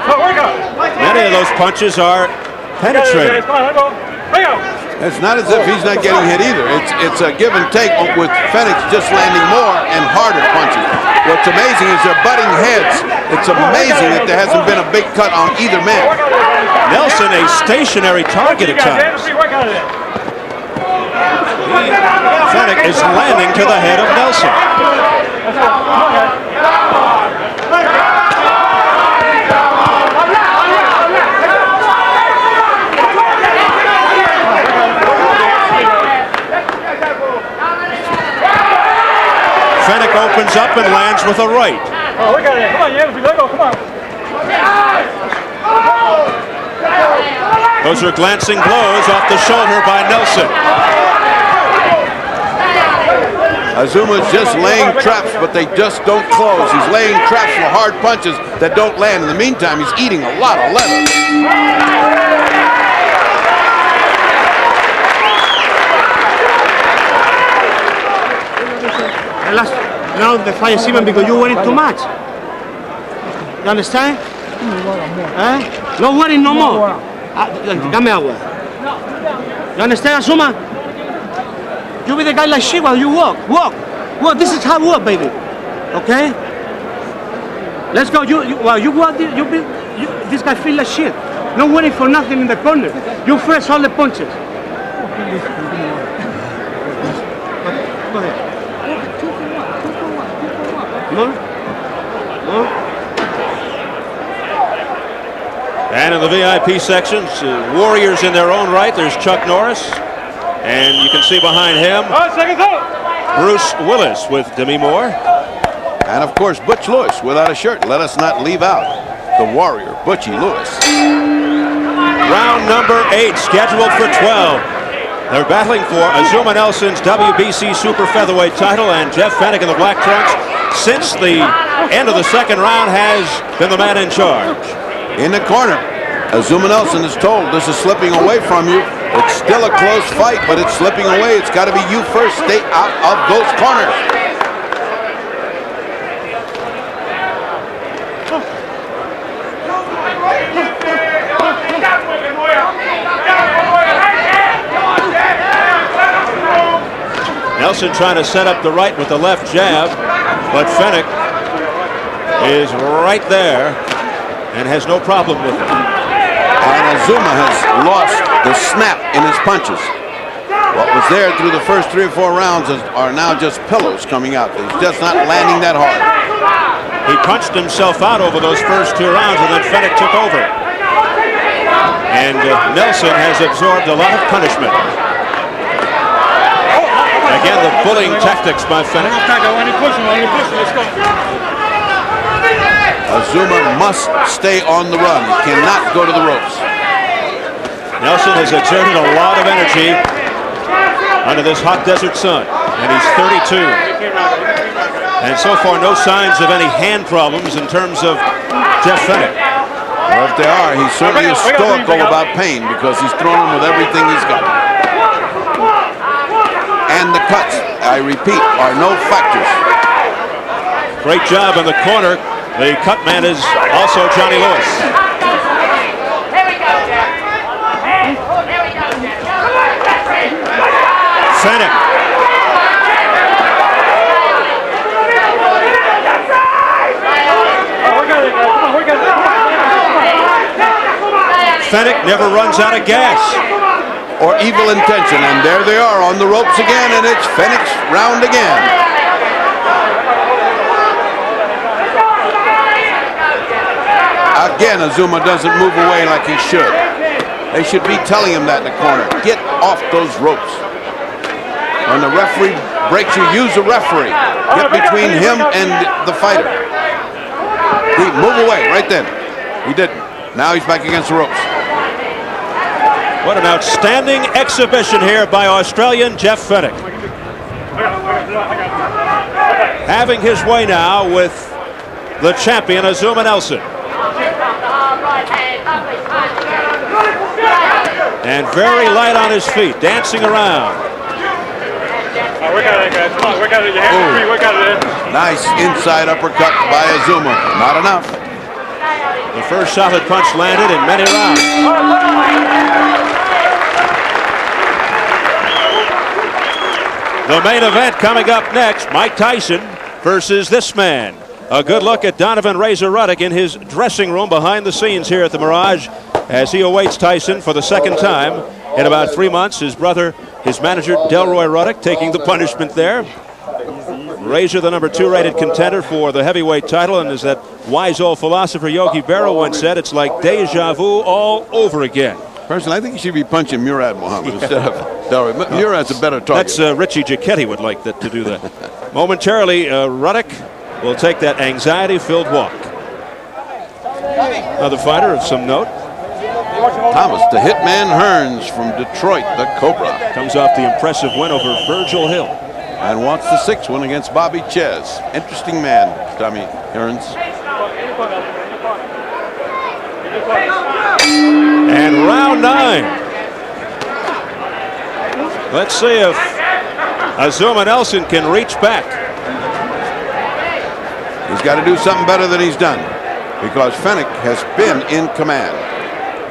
Oh, we got it. Many of those punches are penetrating. Come on, let's go. Bring out. It's not as if he's not getting hit either. It's a give and take with Fenech just landing more and harder punches. What's amazing is they're butting heads. It's amazing that there hasn't been a big cut on either man. Nelson a stationary target at times. Fenech is landing to the head of Nelson. Fenech opens up and lands with a right. Oh, we got it. Come on, Yannis, let go. Come on. Those are glancing blows off the shoulder by Nelson. Azuma's just laying traps, but they just don't close. He's laying traps for hard punches that don't land. In the meantime, he's eating a lot of leather. Now the fight is even because you worry too much. You understand? No worry no more. Dame agua. You understand, Azumah? You be the guy like shit while you walk. Walk. This is hard work, baby. Okay? Let's go. You walk. This guy feel like shit. No waiting for nothing in the corner. You fresh all the punches. Go ahead. And in the VIP sections, warriors in their own right, there's Chuck Norris. And you can see behind him, Bruce Willis with Demi Moore. And of course, Butch Lewis without a shirt. Let us not leave out the warrior, Butchie Lewis. Round number 8, scheduled for 12. They're battling for Azumah Nelson's WBC Super Featherweight title, and Jeff Fenech in the black trunks, since the end of the second round, has been the man in charge. In the corner, Azumah Nelson is told this is slipping away from you. It's still a close fight, but it's slipping away. It's got to be you first. Stay out of those corners. Nelson trying to set up the right with the left jab, but Fenech is right there and has no problem with it. And Azumah has lost the snap in his punches. What was there through the first 3 or 4 rounds are now just pillows coming out. He's just not landing that hard. He punched himself out over those first 2 rounds, and then Fenech took over. And Nelson has absorbed a lot of punishment. Again, the bullying tactics by Fenech. Azumah must stay on the run. He cannot go to the ropes. Nelson has exerted a lot of energy under this hot desert sun, and he's 32. And so far, no signs of any hand problems in terms of Jeff Fenech. Well, if they are, he certainly is stoical about pain because he's thrown him with everything he's got. And the cuts, I repeat, are no factors. Great job in the corner. The cut man is also Johnny Lewis. Fenech. Fenech never runs out of gas. Or evil intention, and there they are on the ropes again, and it's Fenech's round again. Again, Azumah doesn't move away like he should. They should be telling him that in the corner. Get off those ropes. When the referee breaks you, use the referee. Get between him and the fighter. He move away right then. He didn't. Now he's back against the ropes. What an outstanding exhibition here by Australian Jeff Fenech. Having his way now with the champion, Azumah Nelson. And very light on his feet, dancing around. Work out of it, guys. Come on, work out of it. Your hands are free. Work out of it. Nice inside uppercut by Azumah. Not enough. The first solid punch landed in many rounds. The main event coming up next, Mike Tyson versus this man. A good look at Donovan Razor Ruddock in his dressing room behind the scenes here at the Mirage as he awaits Tyson for the second time in about 3 months. His brother, his manager, Delroy Ruddock, taking the punishment there. Razor, the number 2 rated contender for the heavyweight title, and as that wise old philosopher Yogi Berra once said, it's like deja vu all over again. Personally, I think he should be punching Murad Muhammad instead of Delroy. Murad's a better target. That's Richie Giacchetti would like that to do that. Momentarily, Ruddock will take that anxiety-filled walk. Another fighter of some note. Thomas, the Hitman Hearns from Detroit, the Cobra. Comes off the impressive win over Virgil Hill. And wants the 6th one against Bobby Ches. Interesting man, Tommy Hearns. And round 9. Let's see if Azumah Nelson can reach back. He's got to do something better than he's done, because Fenech has been in command.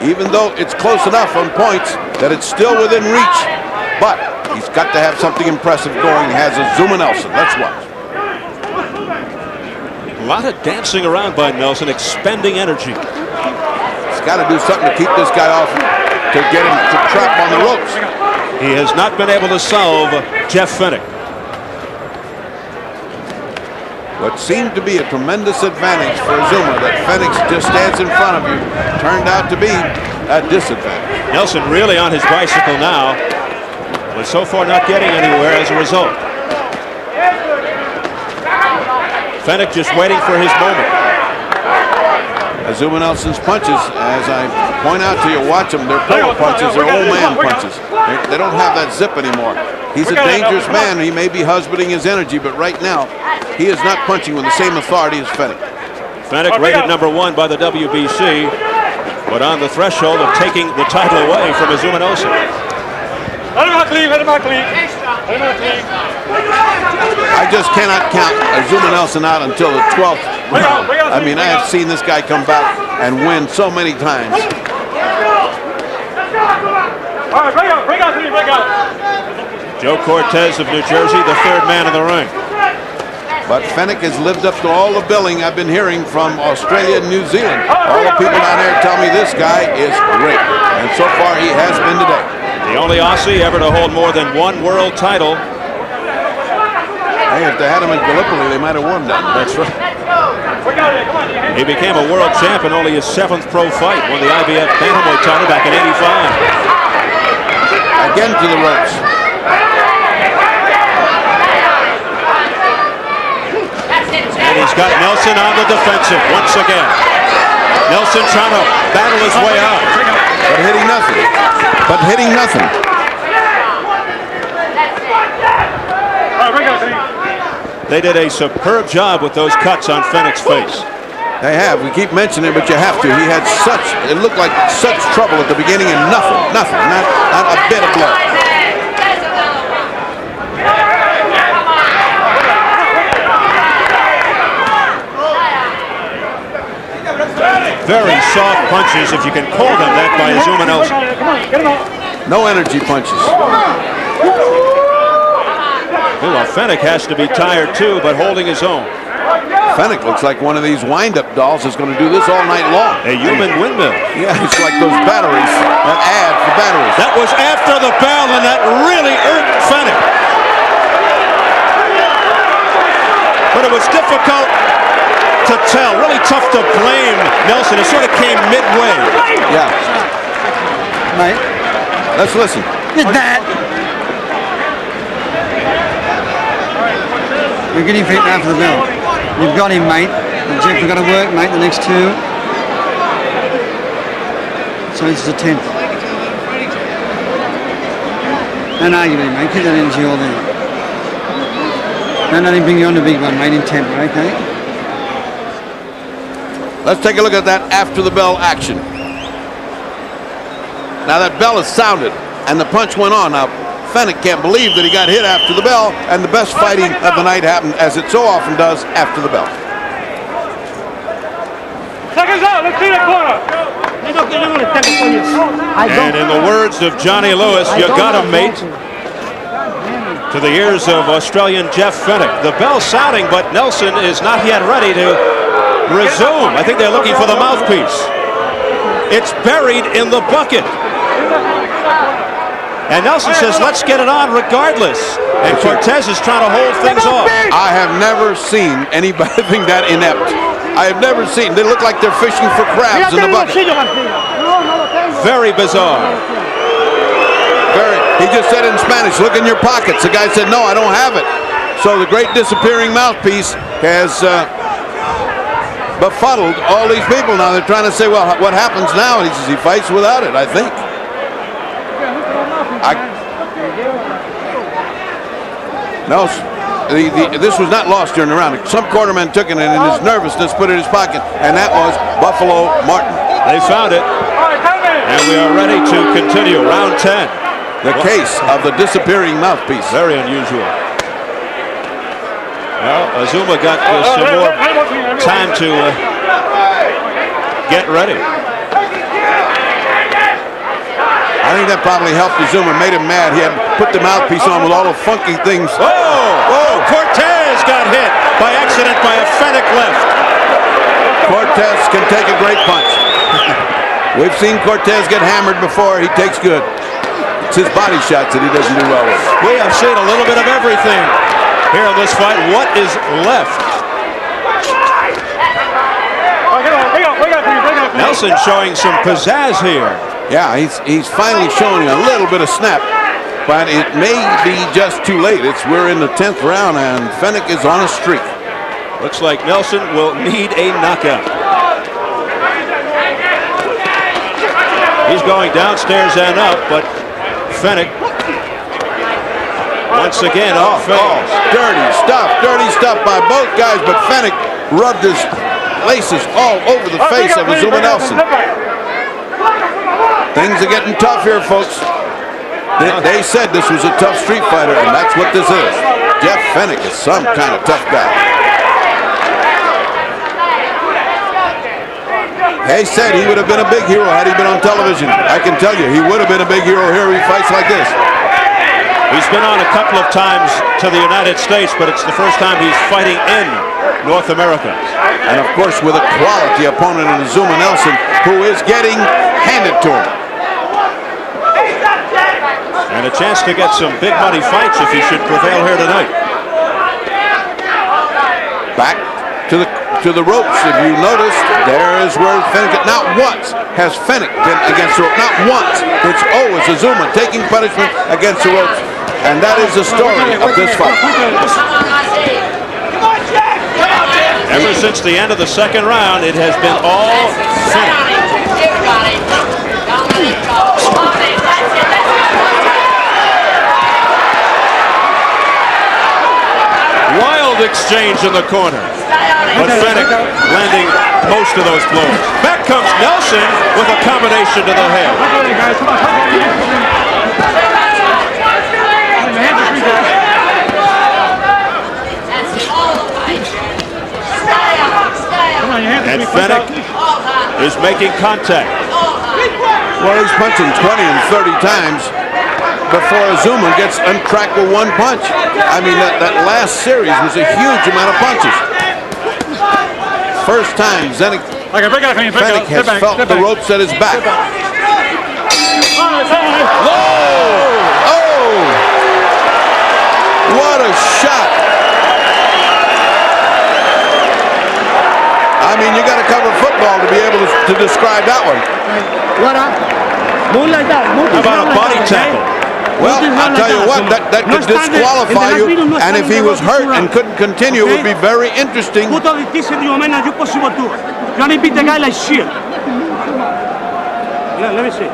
Even though it's close enough on points that it's still within reach, but he's got to have something impressive going. He has Azumah Nelson. Let's watch. A lot of dancing around by Nelson, expending energy. He's got to do something to keep this guy off, to get him to trap on the ropes. He has not been able to solve Jeff Fenech. What seemed to be a tremendous advantage for Azumah, that Fenech just stands in front of you, turned out to be a disadvantage. Nelson really on his bicycle now, but so far not getting anywhere as a result. Fenech just waiting for his moment. Azumah Nelson's punches, as I point out to you, watch them, they're pole punches, they're old man punches. They don't have that zip anymore. He's a dangerous man. He may be husbanding his energy, but right now, he is not punching with the same authority as Fenech. Fenech rated number 1 by the WBC, but on the threshold of taking the title away from Azumah Nelson. Let him out clean, let him out clean. Let him out clean. I just cannot count Azumah Nelson out until the 12th round. I mean, I have seen this guy come back and win so many times. All right, break out, clean, break out. Joe Cortez of New Jersey, the 3rd man in the ring. But Fenech has lived up to all the billing I've been hearing from Australia and New Zealand. All the people down there tell me this guy is great. And so far he has been today. The only Aussie ever to hold more than 1 world title. Hey, if they had him in Gallipoli, they might have won that. That's right. He became a world champ in only his 7th pro fight. Won the IBF Bantamweight title back in '85. Again to the ropes. And he's got Nelson on the defensive once again. Nelson trying to battle his way out. But hitting nothing. But hitting nothing. They did a superb job with those cuts on Fenech's face. They have. We keep mentioning it, but you have to. He had such, it looked like such trouble at the beginning and nothing, not a bit of blood. Very soft punches, if you can call them that, by Azumah Nelson. No energy punches. Well, Fenech has to be tired too, but holding his own. Fenech looks like one of these wind-up dolls that's going to do this all night long. A human windmill. Yeah, it's like those batteries, that ad for batteries. That was after the bell, and that really irked Fenech. But it was difficult to tell, really tough to blame Nelson. It sort of came midway. Yeah. Mate. Let's listen. Did that. We're getting fit now for the bell. You've got him, mate. And Jeff, we've got to work, mate, the next 2. So this is the 10th. Don't argue with him, mate. Keep that energy all there. Don't let him bring you on the big one, mate, in temper, okay? Let's take a look at that after the bell action. Now that bell is sounded and the punch went on. Now Fenech can't believe that he got hit after the bell, and the best fighting of the night happened, as it so often does, after the bell. Seconds out, let's see the corner. And in the words of Johnny Lewis, you got him, mate. To the ears of Australian Jeff Fenech. The bell's sounding, but Nelson is not yet ready to resume. I think they're looking for the mouthpiece. It's buried in the bucket. And Nelson says, let's get it on regardless. And Cortez is trying to hold things off. I have never seen anybody that inept. I have never seen. They look like they're fishing for crabs in the bucket. Very bizarre. He just said in Spanish, look in your pockets. The guy said, no, I don't have it. So the great disappearing mouthpiece has befuddled all these people. Now they're trying to say, well, what happens now? And he says he fights without it, I think. No, this was not lost during the round. Some cornerman took it and in his nervousness put it in his pocket, and that was Buffalo Martin. They found it, and we are ready to continue. Round 10. The case of the disappearing mouthpiece. Very unusual. Well, Azumah got some more time to get ready. I think that probably helped Azumah, made him mad. He had put the mouthpiece on with all the funky things. Oh, Cortez got hit by accident by a Fenech left. Cortez can take a great punch. We've seen Cortez get hammered before. He takes good. It's his body shots that he doesn't do well with. We have seen a little bit of everything here in this fight. What is left? Nelson showing some pizzazz here. Yeah, he's finally showing a little bit of snap, but it may be just too late. We're in the 10th round, and Fenech is on a streak. Looks like Nelson will need a knockout. He's going downstairs and up, but Fenech once again off. Dirty stuff by both guys, but Fenech rubbed his laces all over the face of Azumah Nelson. Things are getting tough here, folks. They said this was a tough street fighter, and that's what this is. Jeff Fenech is some kind of tough guy. They said he would have been a big hero had he been on television. I can tell you, he would have been a big hero here if he fights like this. He's been on a couple of times to the United States, but it's the first time he's fighting in North America. And of course, with a quality opponent in Azumah Nelson, who is getting handed to him. And a chance to get some big money fights if he should prevail here tonight. Back to the ropes. If you noticed, there is where Fenech. Not once has Fenech been against the rope. Not once. It's always Azumah taking punishment against the ropes. And that is the story of this fight. Ever since the end of the second round, it has been all Fenech. Wild exchange in the corner. But Fenech landing most of those blows. Back comes Nelson with a combination to the head. And Fenech is making contact. Well, he's punching 20 and 30 times before Azumah gets untracked with one punch. I mean, that last series was a huge amount of punches. First time Fenech has felt the ropes at his back. Oh! What a shot! I mean, you got to cover football to be able to describe that one. How about a body tackle? Well, I'll tell you what, that could disqualify you, and if he was hurt and couldn't continue, it would be very interesting. You beat the guy like shit. Yeah, let me see.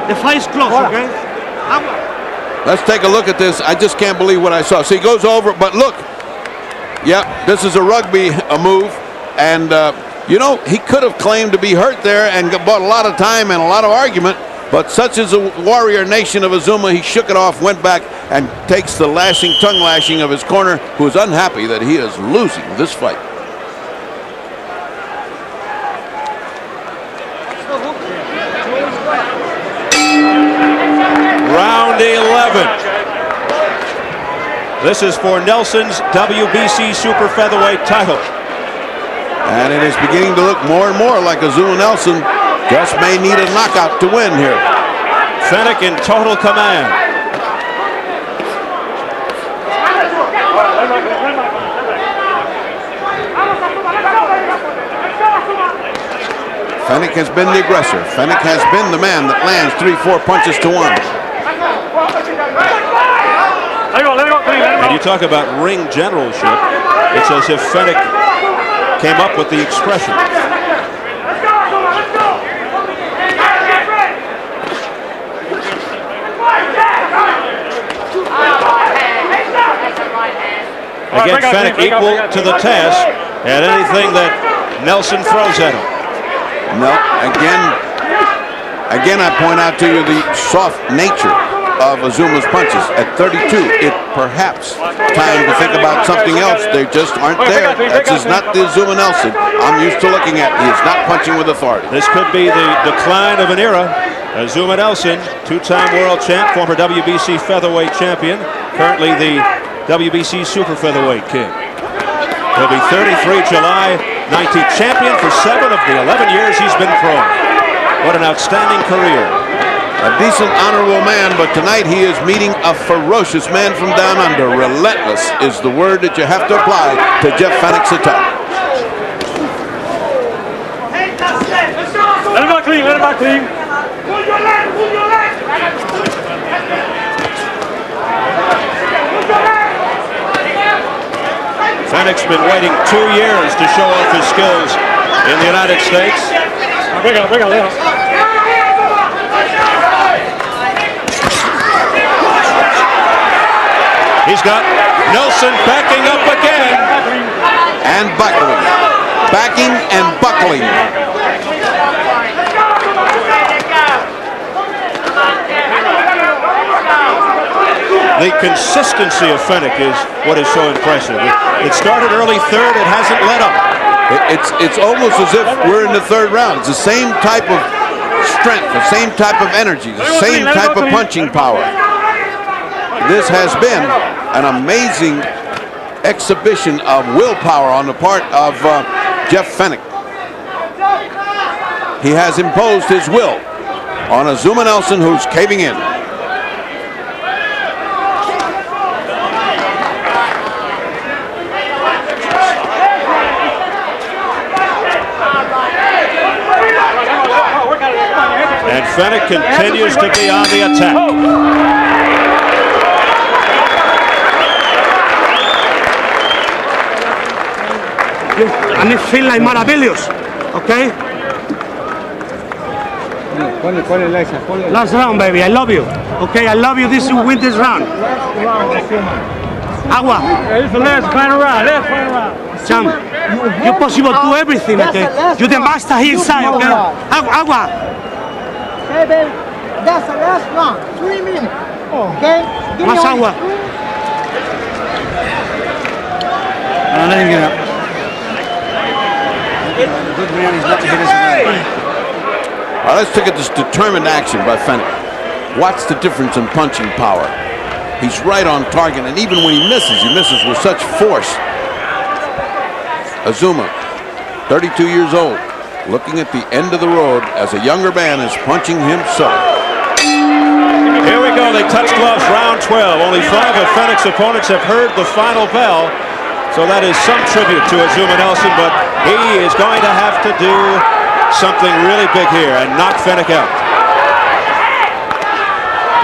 The fight is close, okay? Let's take a look at this. I just can't believe what I saw. So he goes over, but look. Yep, this is a rugby move. And, you know, he could have claimed to be hurt there and bought a lot of time and a lot of argument. But such is the warrior nation of Azumah, he shook it off, went back, and takes the tongue lashing of his corner, who is unhappy that he is losing this fight. Round 11. This is for Nelson's WBC Super Featherweight title. And it is beginning to look more and more like Azumah Nelson just may need a knockout to win here. Fenech in total command. Fenech has been the aggressor. Fenech has been the man that lands 3-4 punches to one. And you talk about ring generalship. It's as if Fenech came up with the expression. Again, Fenech equal to the task at anything that Nelson throws at him. No, again, I point out to you the soft nature of Azumah's punches. At 32, it perhaps time to think about something else. They just aren't there. That's just not the Azumah Nelson I'm used to looking at. He is not punching with authority. This could be the decline of an era. Azumah Nelson, two-time world champ, former WBC featherweight champion, currently the WBC Super Featherweight King. He'll be 33 July 19th, champion for 7 of the 11 years he's been pro. What an outstanding career. A decent, honorable man, but tonight he is meeting a ferocious man from down under. Relentless is the word that you have to apply to Jeff Fenech's attack. Let him back clean, let him back clean. Pull your leg, pull your leg. Fenech's been waiting 2 years to show off his skills in the United States. He's got Nelson backing up again. And buckling. Backing and buckling. The consistency of Fenech is what is so impressive. It started early third, it hasn't let up. It's almost as if we're in the third round. It's the same type of strength, the same type of energy, the same type of punching power. This has been an amazing exhibition of willpower on the part of Jeff Fenech. He has imposed his will on Azumah Nelson, who's caving in. And Fenech continues to be on the attack. And it feels like marvelous, okay? Last round, baby, I love you. Okay, I love you. This will win this round. Agua. It's the last final round, Sam, you possible do everything, okay? You're the master here inside, okay? Agua. Hey, baby, that's the last round. 3 minutes. Okay? Give me Más agua. Let him get up. Good man, he's not to hit his man. All right, let's look at this determined action by Fenech. Watch the difference in punching power. He's right on target, and even when he misses with such force. Azumah, 32 years old, looking at the end of the road as a younger man is punching himself. Here we go, they touch gloves, round 12. Only 5 of Fenech's opponents have heard the final bell. So that is some tribute to Azumah Nelson, but he is going to have to do something really big here and knock Fenech out.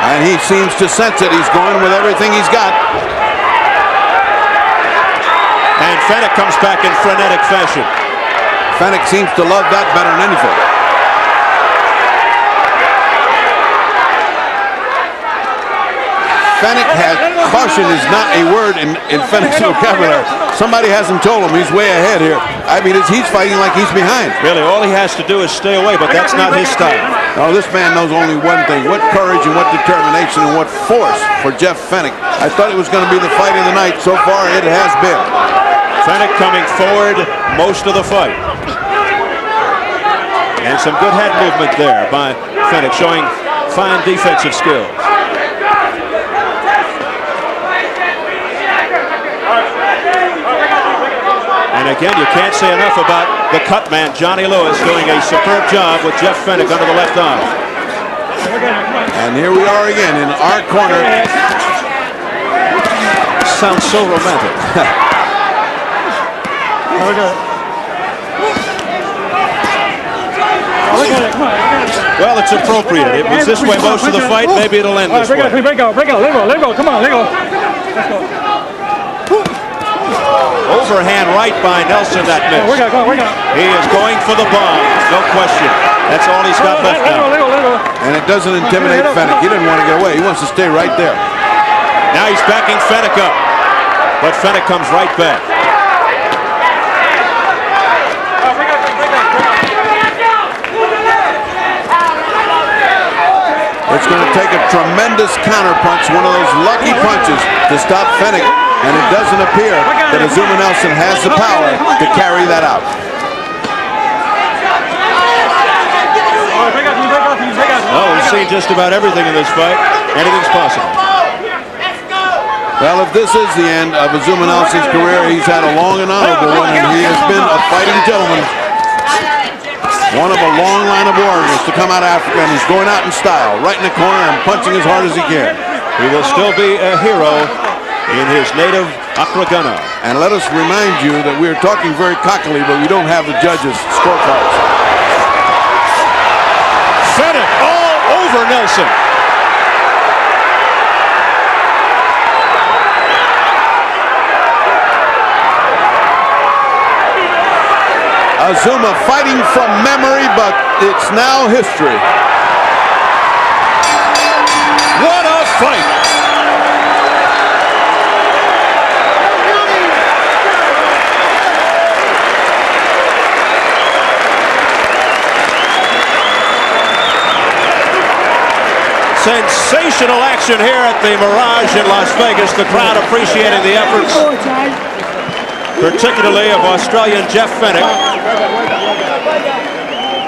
And he seems to sense it. He's going with everything he's got. And Fenech comes back in frenetic fashion. Fenech seems to love that better than anything. Fenech has, caution is not a word in Fenech's vocabulary. Somebody hasn't told him he's way ahead here. I mean, he's fighting like he's behind. Really, all he has to do is stay away, but that's not his style. No, this man knows only one thing. What courage and what determination and what force for Jeff Fenech. I thought it was going to be the fight of the night. So far, it has been. Fenech coming forward most of the fight. And some good head movement there by Fenech, showing fine defensive skills. And again, you can't say enough about the cut man, Johnny Lewis, doing a superb job with Jeff Fenech under the left arm. And here we are again in our corner. Sounds so romantic. Well, it's appropriate. It was this way most of the fight. Maybe it'll end this way. Break out, let go. Come on, let go. Let's go. Overhand right by Nelson, that miss. He is going for the bomb, no question. That's all he's got left now. And it doesn't intimidate Fenech. He didn't want to get away. He wants to stay right there. Now he's backing Fenech up. But Fenech comes right back. It's going to take a tremendous counterpunch, one of those lucky punches to stop Fenech, and it doesn't appear that Azumah Nelson has the power to carry that out. Oh, we've seen just about everything in this fight. Anything's possible. Well, if this is the end of Azumah Nelson's career, he's had a long and honorable one, and he has been a fighting gentleman. One of a long line of warriors to come out of Africa, and he's going out in style, right in the corner and punching as hard as he can. He will still be a hero in his native Accra, Ghana. And let us remind you that we're talking very cockily, but we don't have the judges' scorecards. Fenech all over Nelson. Azumah fighting from memory, but it's now history. What a fight! Sensational action here at the Mirage in Las Vegas. The crowd appreciating the efforts, particularly of Australian Jeff Fenech.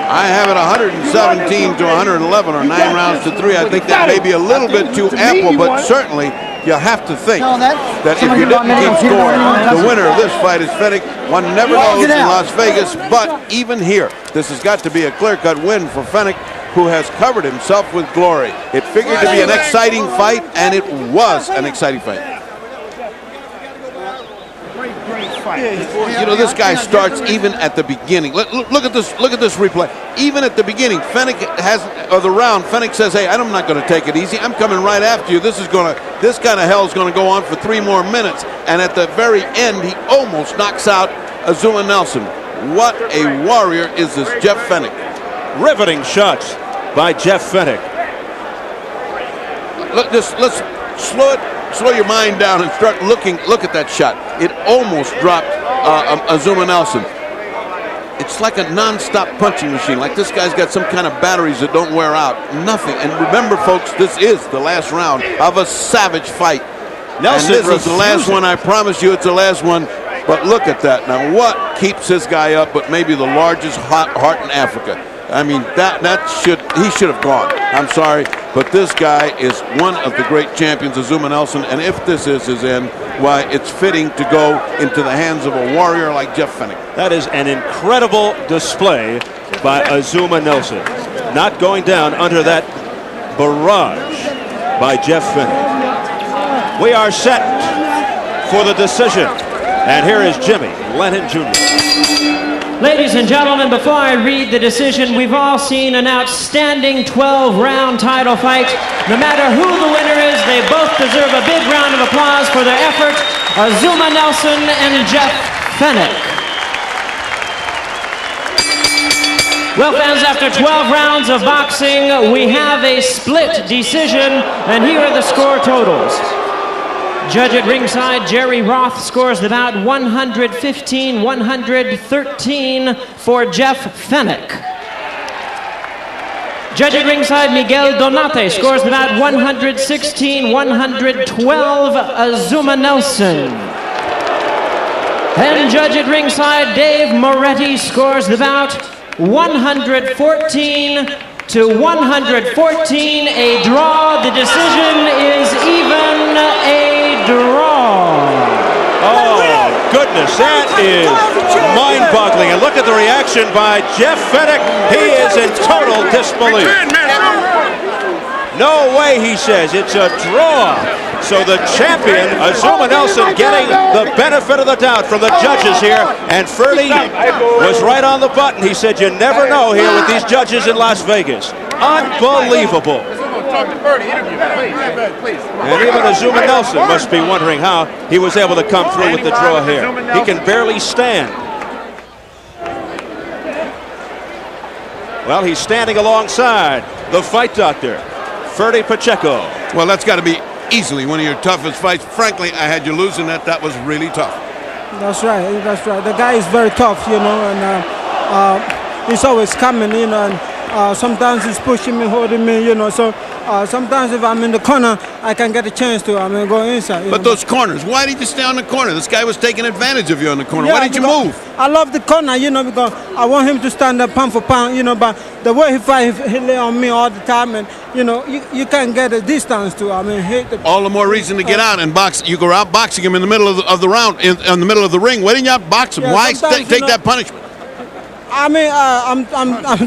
I have it 117 to 111 or 9 rounds to 3. I think that may be a little bit too ample, but certainly you have to think that if you didn't keep score, the winner of this fight is Fenech. One never knows in Las Vegas, but even here, this has got to be a clear-cut win for Fenech, who has covered himself with glory. It figured to be an exciting fight, and it was an exciting fight. You know, this guy starts even at the beginning. Look at this replay. Even at the beginning, Fenech Fenech says, "Hey, I'm not going to take it easy. I'm coming right after you. This kind of hell is going to go on for 3 more minutes." And at the very end, he almost knocks out Azumah Nelson. What a warrior is this Jeff Fenech. Riveting shots by Jeff Fenech. Let's slow your mind down and start looking. Look at that shot. It almost dropped Azumah Nelson. It's like a non-stop punching machine. Like this guy's got some kind of batteries that don't wear out. Nothing. And remember, folks, this is the last round of a savage fight. Nelson, and this is the last one. I promise you, it's the last one. But look at that. Now, what keeps this guy up but maybe the largest heart in Africa? I mean, he should have gone. I'm sorry, but this guy is one of the great champions, Azumah Nelson, and if this is his end, why, it's fitting to go into the hands of a warrior like Jeff Fenech. That is an incredible display by Azumah Nelson. Not going down under that barrage by Jeff Fenech. We are set for the decision, and here is Jimmy Lennon Jr. Ladies and gentlemen, before I read the decision, we've all seen an outstanding 12-round title fight. No matter who the winner is, they both deserve a big round of applause for their effort. Azumah Nelson and Jeff Fenech. Well, fans, after 12 rounds of boxing, we have a split decision, and here are the score totals. Judge at ringside, Jerry Roth, scores the bout 115-113 for Jeff Fenech. Judge at ringside, Miguel Donate, scores the bout 116-112, Azumah Nelson. And judge at ringside, Dave Moretti, scores the bout 114-114, a draw. The decision is even a draw. Oh, goodness, that is mind-boggling. And look at the reaction by Jeff Fenech. He is in total disbelief. No way, he says. It's a draw. So the champion, Azumah Nelson, getting the benefit of the doubt from the judges here. And Ferdy was right on the button. He said, you never know here with these judges in Las Vegas. Unbelievable. And even Azumah Nelson must be wondering how he was able to come through with the draw here. He can barely stand. Well, he's standing alongside the fight doctor, Ferdy Pacheco. Well, that's got to be easily one of your toughest fights. Frankly, I had you losing that. That was really tough. That's right. That's right. The guy is very tough, you know, and he's always coming, you know, and sometimes he's pushing me, holding me, you know. So sometimes if I'm in the corner, I can get a chance to go inside. But those corners, why did you stay on the corner? This guy was taking advantage of you on the corner. Yeah, why did you move? I love the corner, you know, because I want him to stand up pound for pound, you know, but the way he fights, he lay on me all the time, and, you know, you can't get a distance to, hit the... All the more reason to get out and box. You go out boxing him in the middle of the round, in the middle of the ring. Why didn't you out box him? Yeah, why take that punishment? I'm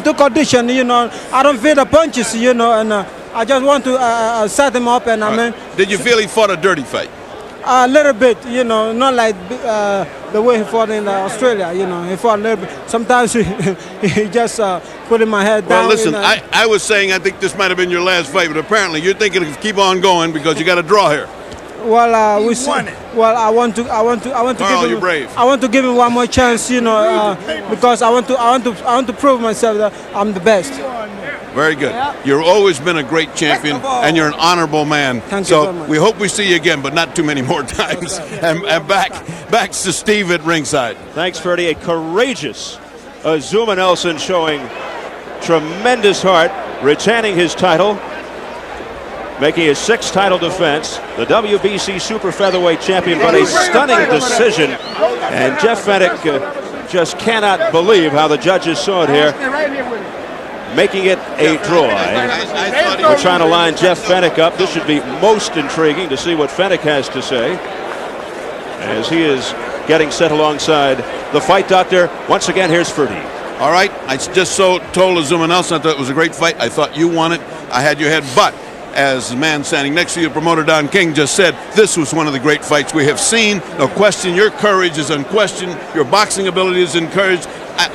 too conditioned, you know. I don't feel the punches, you know, and I just want to set him up, and Did you feel he fought a dirty fight? A little bit, you know, not like the way he fought in Australia, you know. He fought a little bit. Sometimes he just putting my head down. Well, listen, you know. I was saying I think this might have been your last fight, but apparently you're thinking of keep on going because you got a draw here. Well, we won it. Well, I want to give him. You're brave. I want to give him one more chance, you know, because I want to prove myself that I'm the best. Very good. You've always been a great champion, and you're an honorable man. Thank you so much. We hope we see you again, but not too many more times. and back to Steve at ringside. Thanks, Ferdy. A courageous Azumah Nelson showing tremendous heart, retaining his title, making his 6th title defense, the WBC super featherweight champion, but a stunning decision. And Jeff Fenech just cannot believe how the judges saw it here, making it a draw. And we're trying to line Jeff Fenech up. This should be most intriguing to see what Fenech has to say as he is getting set alongside the fight doctor. Once again, here's Ferdy. All right, I just told Azumah Nelson I thought it was a great fight. I thought you won it. I had your head, but as the man standing next to you, promoter Don King, just said, this was one of the great fights we have seen. No question, your courage is unquestioned. Your boxing ability is encouraged.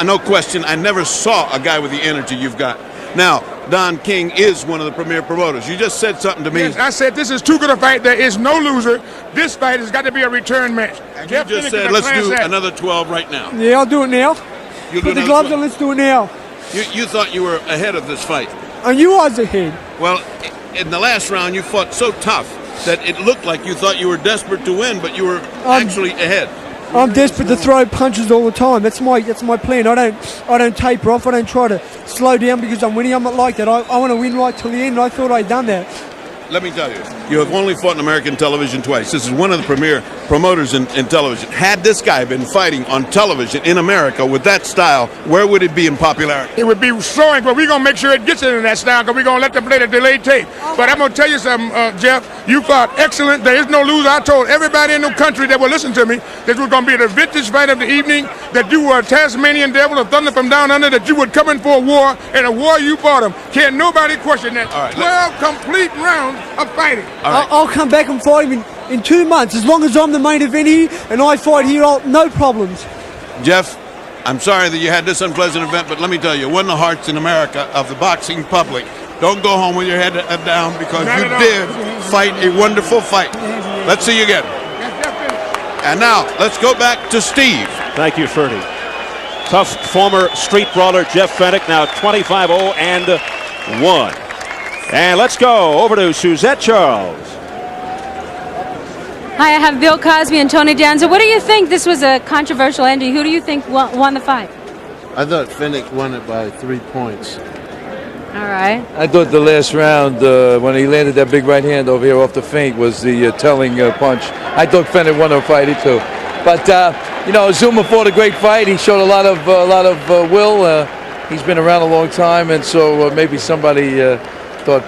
No question, I never saw a guy with the energy you've got. Now, Don King is one of the premier promoters. You just said something to me. Yes, I said this is too good a fight. There is no loser. This fight has got to be a return match. And Jeff you just said, let's do another 12 right now. Yeah, I'll do it now. Put the gloves on, let's do it now. You thought you were ahead of this fight. And you was ahead. Well, in the last round, you fought so tough that it looked like you thought you were desperate to win, but you were actually ahead. I'm desperate to throw punches all the time. That's my plan. I don't taper off. I don't try to slow down because I'm winning. I'm not like that. I want to win right till the end. I thought I'd done that. Let me tell you, you have only fought in American television twice. This is one of the premier promoters in television. Had this guy been fighting on television in America with that style, where would it be in popularity? It would be soaring, but we're going to make sure it gets into that style because we're going to let them play the delayed tape. But I'm going to tell you something, Jeff. You fought excellent. There is no loser. I told everybody in the country that will listen to me that was going to be the vintage fight of the evening, that you were a Tasmanian devil, a thunder from down under, that you would come in for a war, and a war you fought him. Can't nobody question that. All right, 12 complete rounds of fighting. Right. I'll come back and fight him in 2 months. As long as I'm the main event here and I fight here, no problems. Jeff, I'm sorry that you had this unpleasant event, but let me tell you, won the hearts in America of the boxing public. Don't go home with your head down because you did fight a wonderful fight. Let's see you again. And now, let's go back to Steve. Thank you, Ferdy. Tough former street brawler Jeff Fenech, now 25-0-1. And let's go over to Suzette Charles. Hi, I have Bill Cosby and Tony Danza. What do you think? This was a controversial ending. Who do you think won the fight? I thought Fenech won it by 3 points. All right. I thought the last round, when he landed that big right hand over here off the feint, was the telling punch. I thought Fenech won the fight too. But you know, Azumah fought a great fight. He showed a lot of will. He's been around a long time, and so maybe somebody thought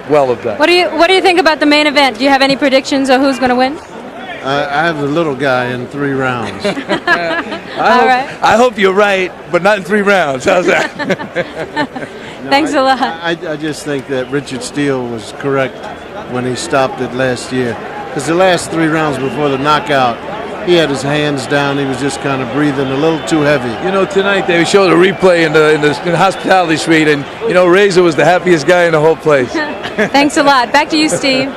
well of that. What do you think about the main event? Do you have any predictions of who's going to win? I have the little guy in 3 rounds. I hope you're right, but not in 3 rounds. How's that? Thanks a lot. I just think that Richard Steele was correct when he stopped it last year. Because the last 3 rounds before the knockout, he had his hands down. He was just kind of breathing a little too heavy. You know, tonight they showed a replay in the hospitality suite, and you know, Razor was the happiest guy in the whole place. Thanks a lot. Back to you, Steve.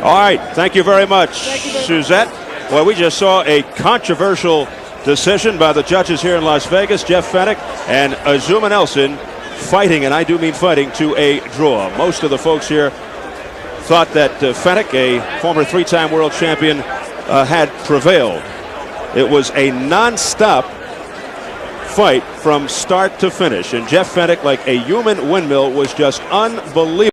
All right, thank you very much, Suzette. Well, we just saw a controversial decision by the judges here in Las Vegas. Jeff Fenech and Azumah Nelson fighting, and I do mean fighting, to a draw. Most of the folks here thought that Fenech, a former 3-time world champion, had prevailed. It was a non-stop fight from start to finish, and Jeff Fenech, like a human windmill, was just unbelievable.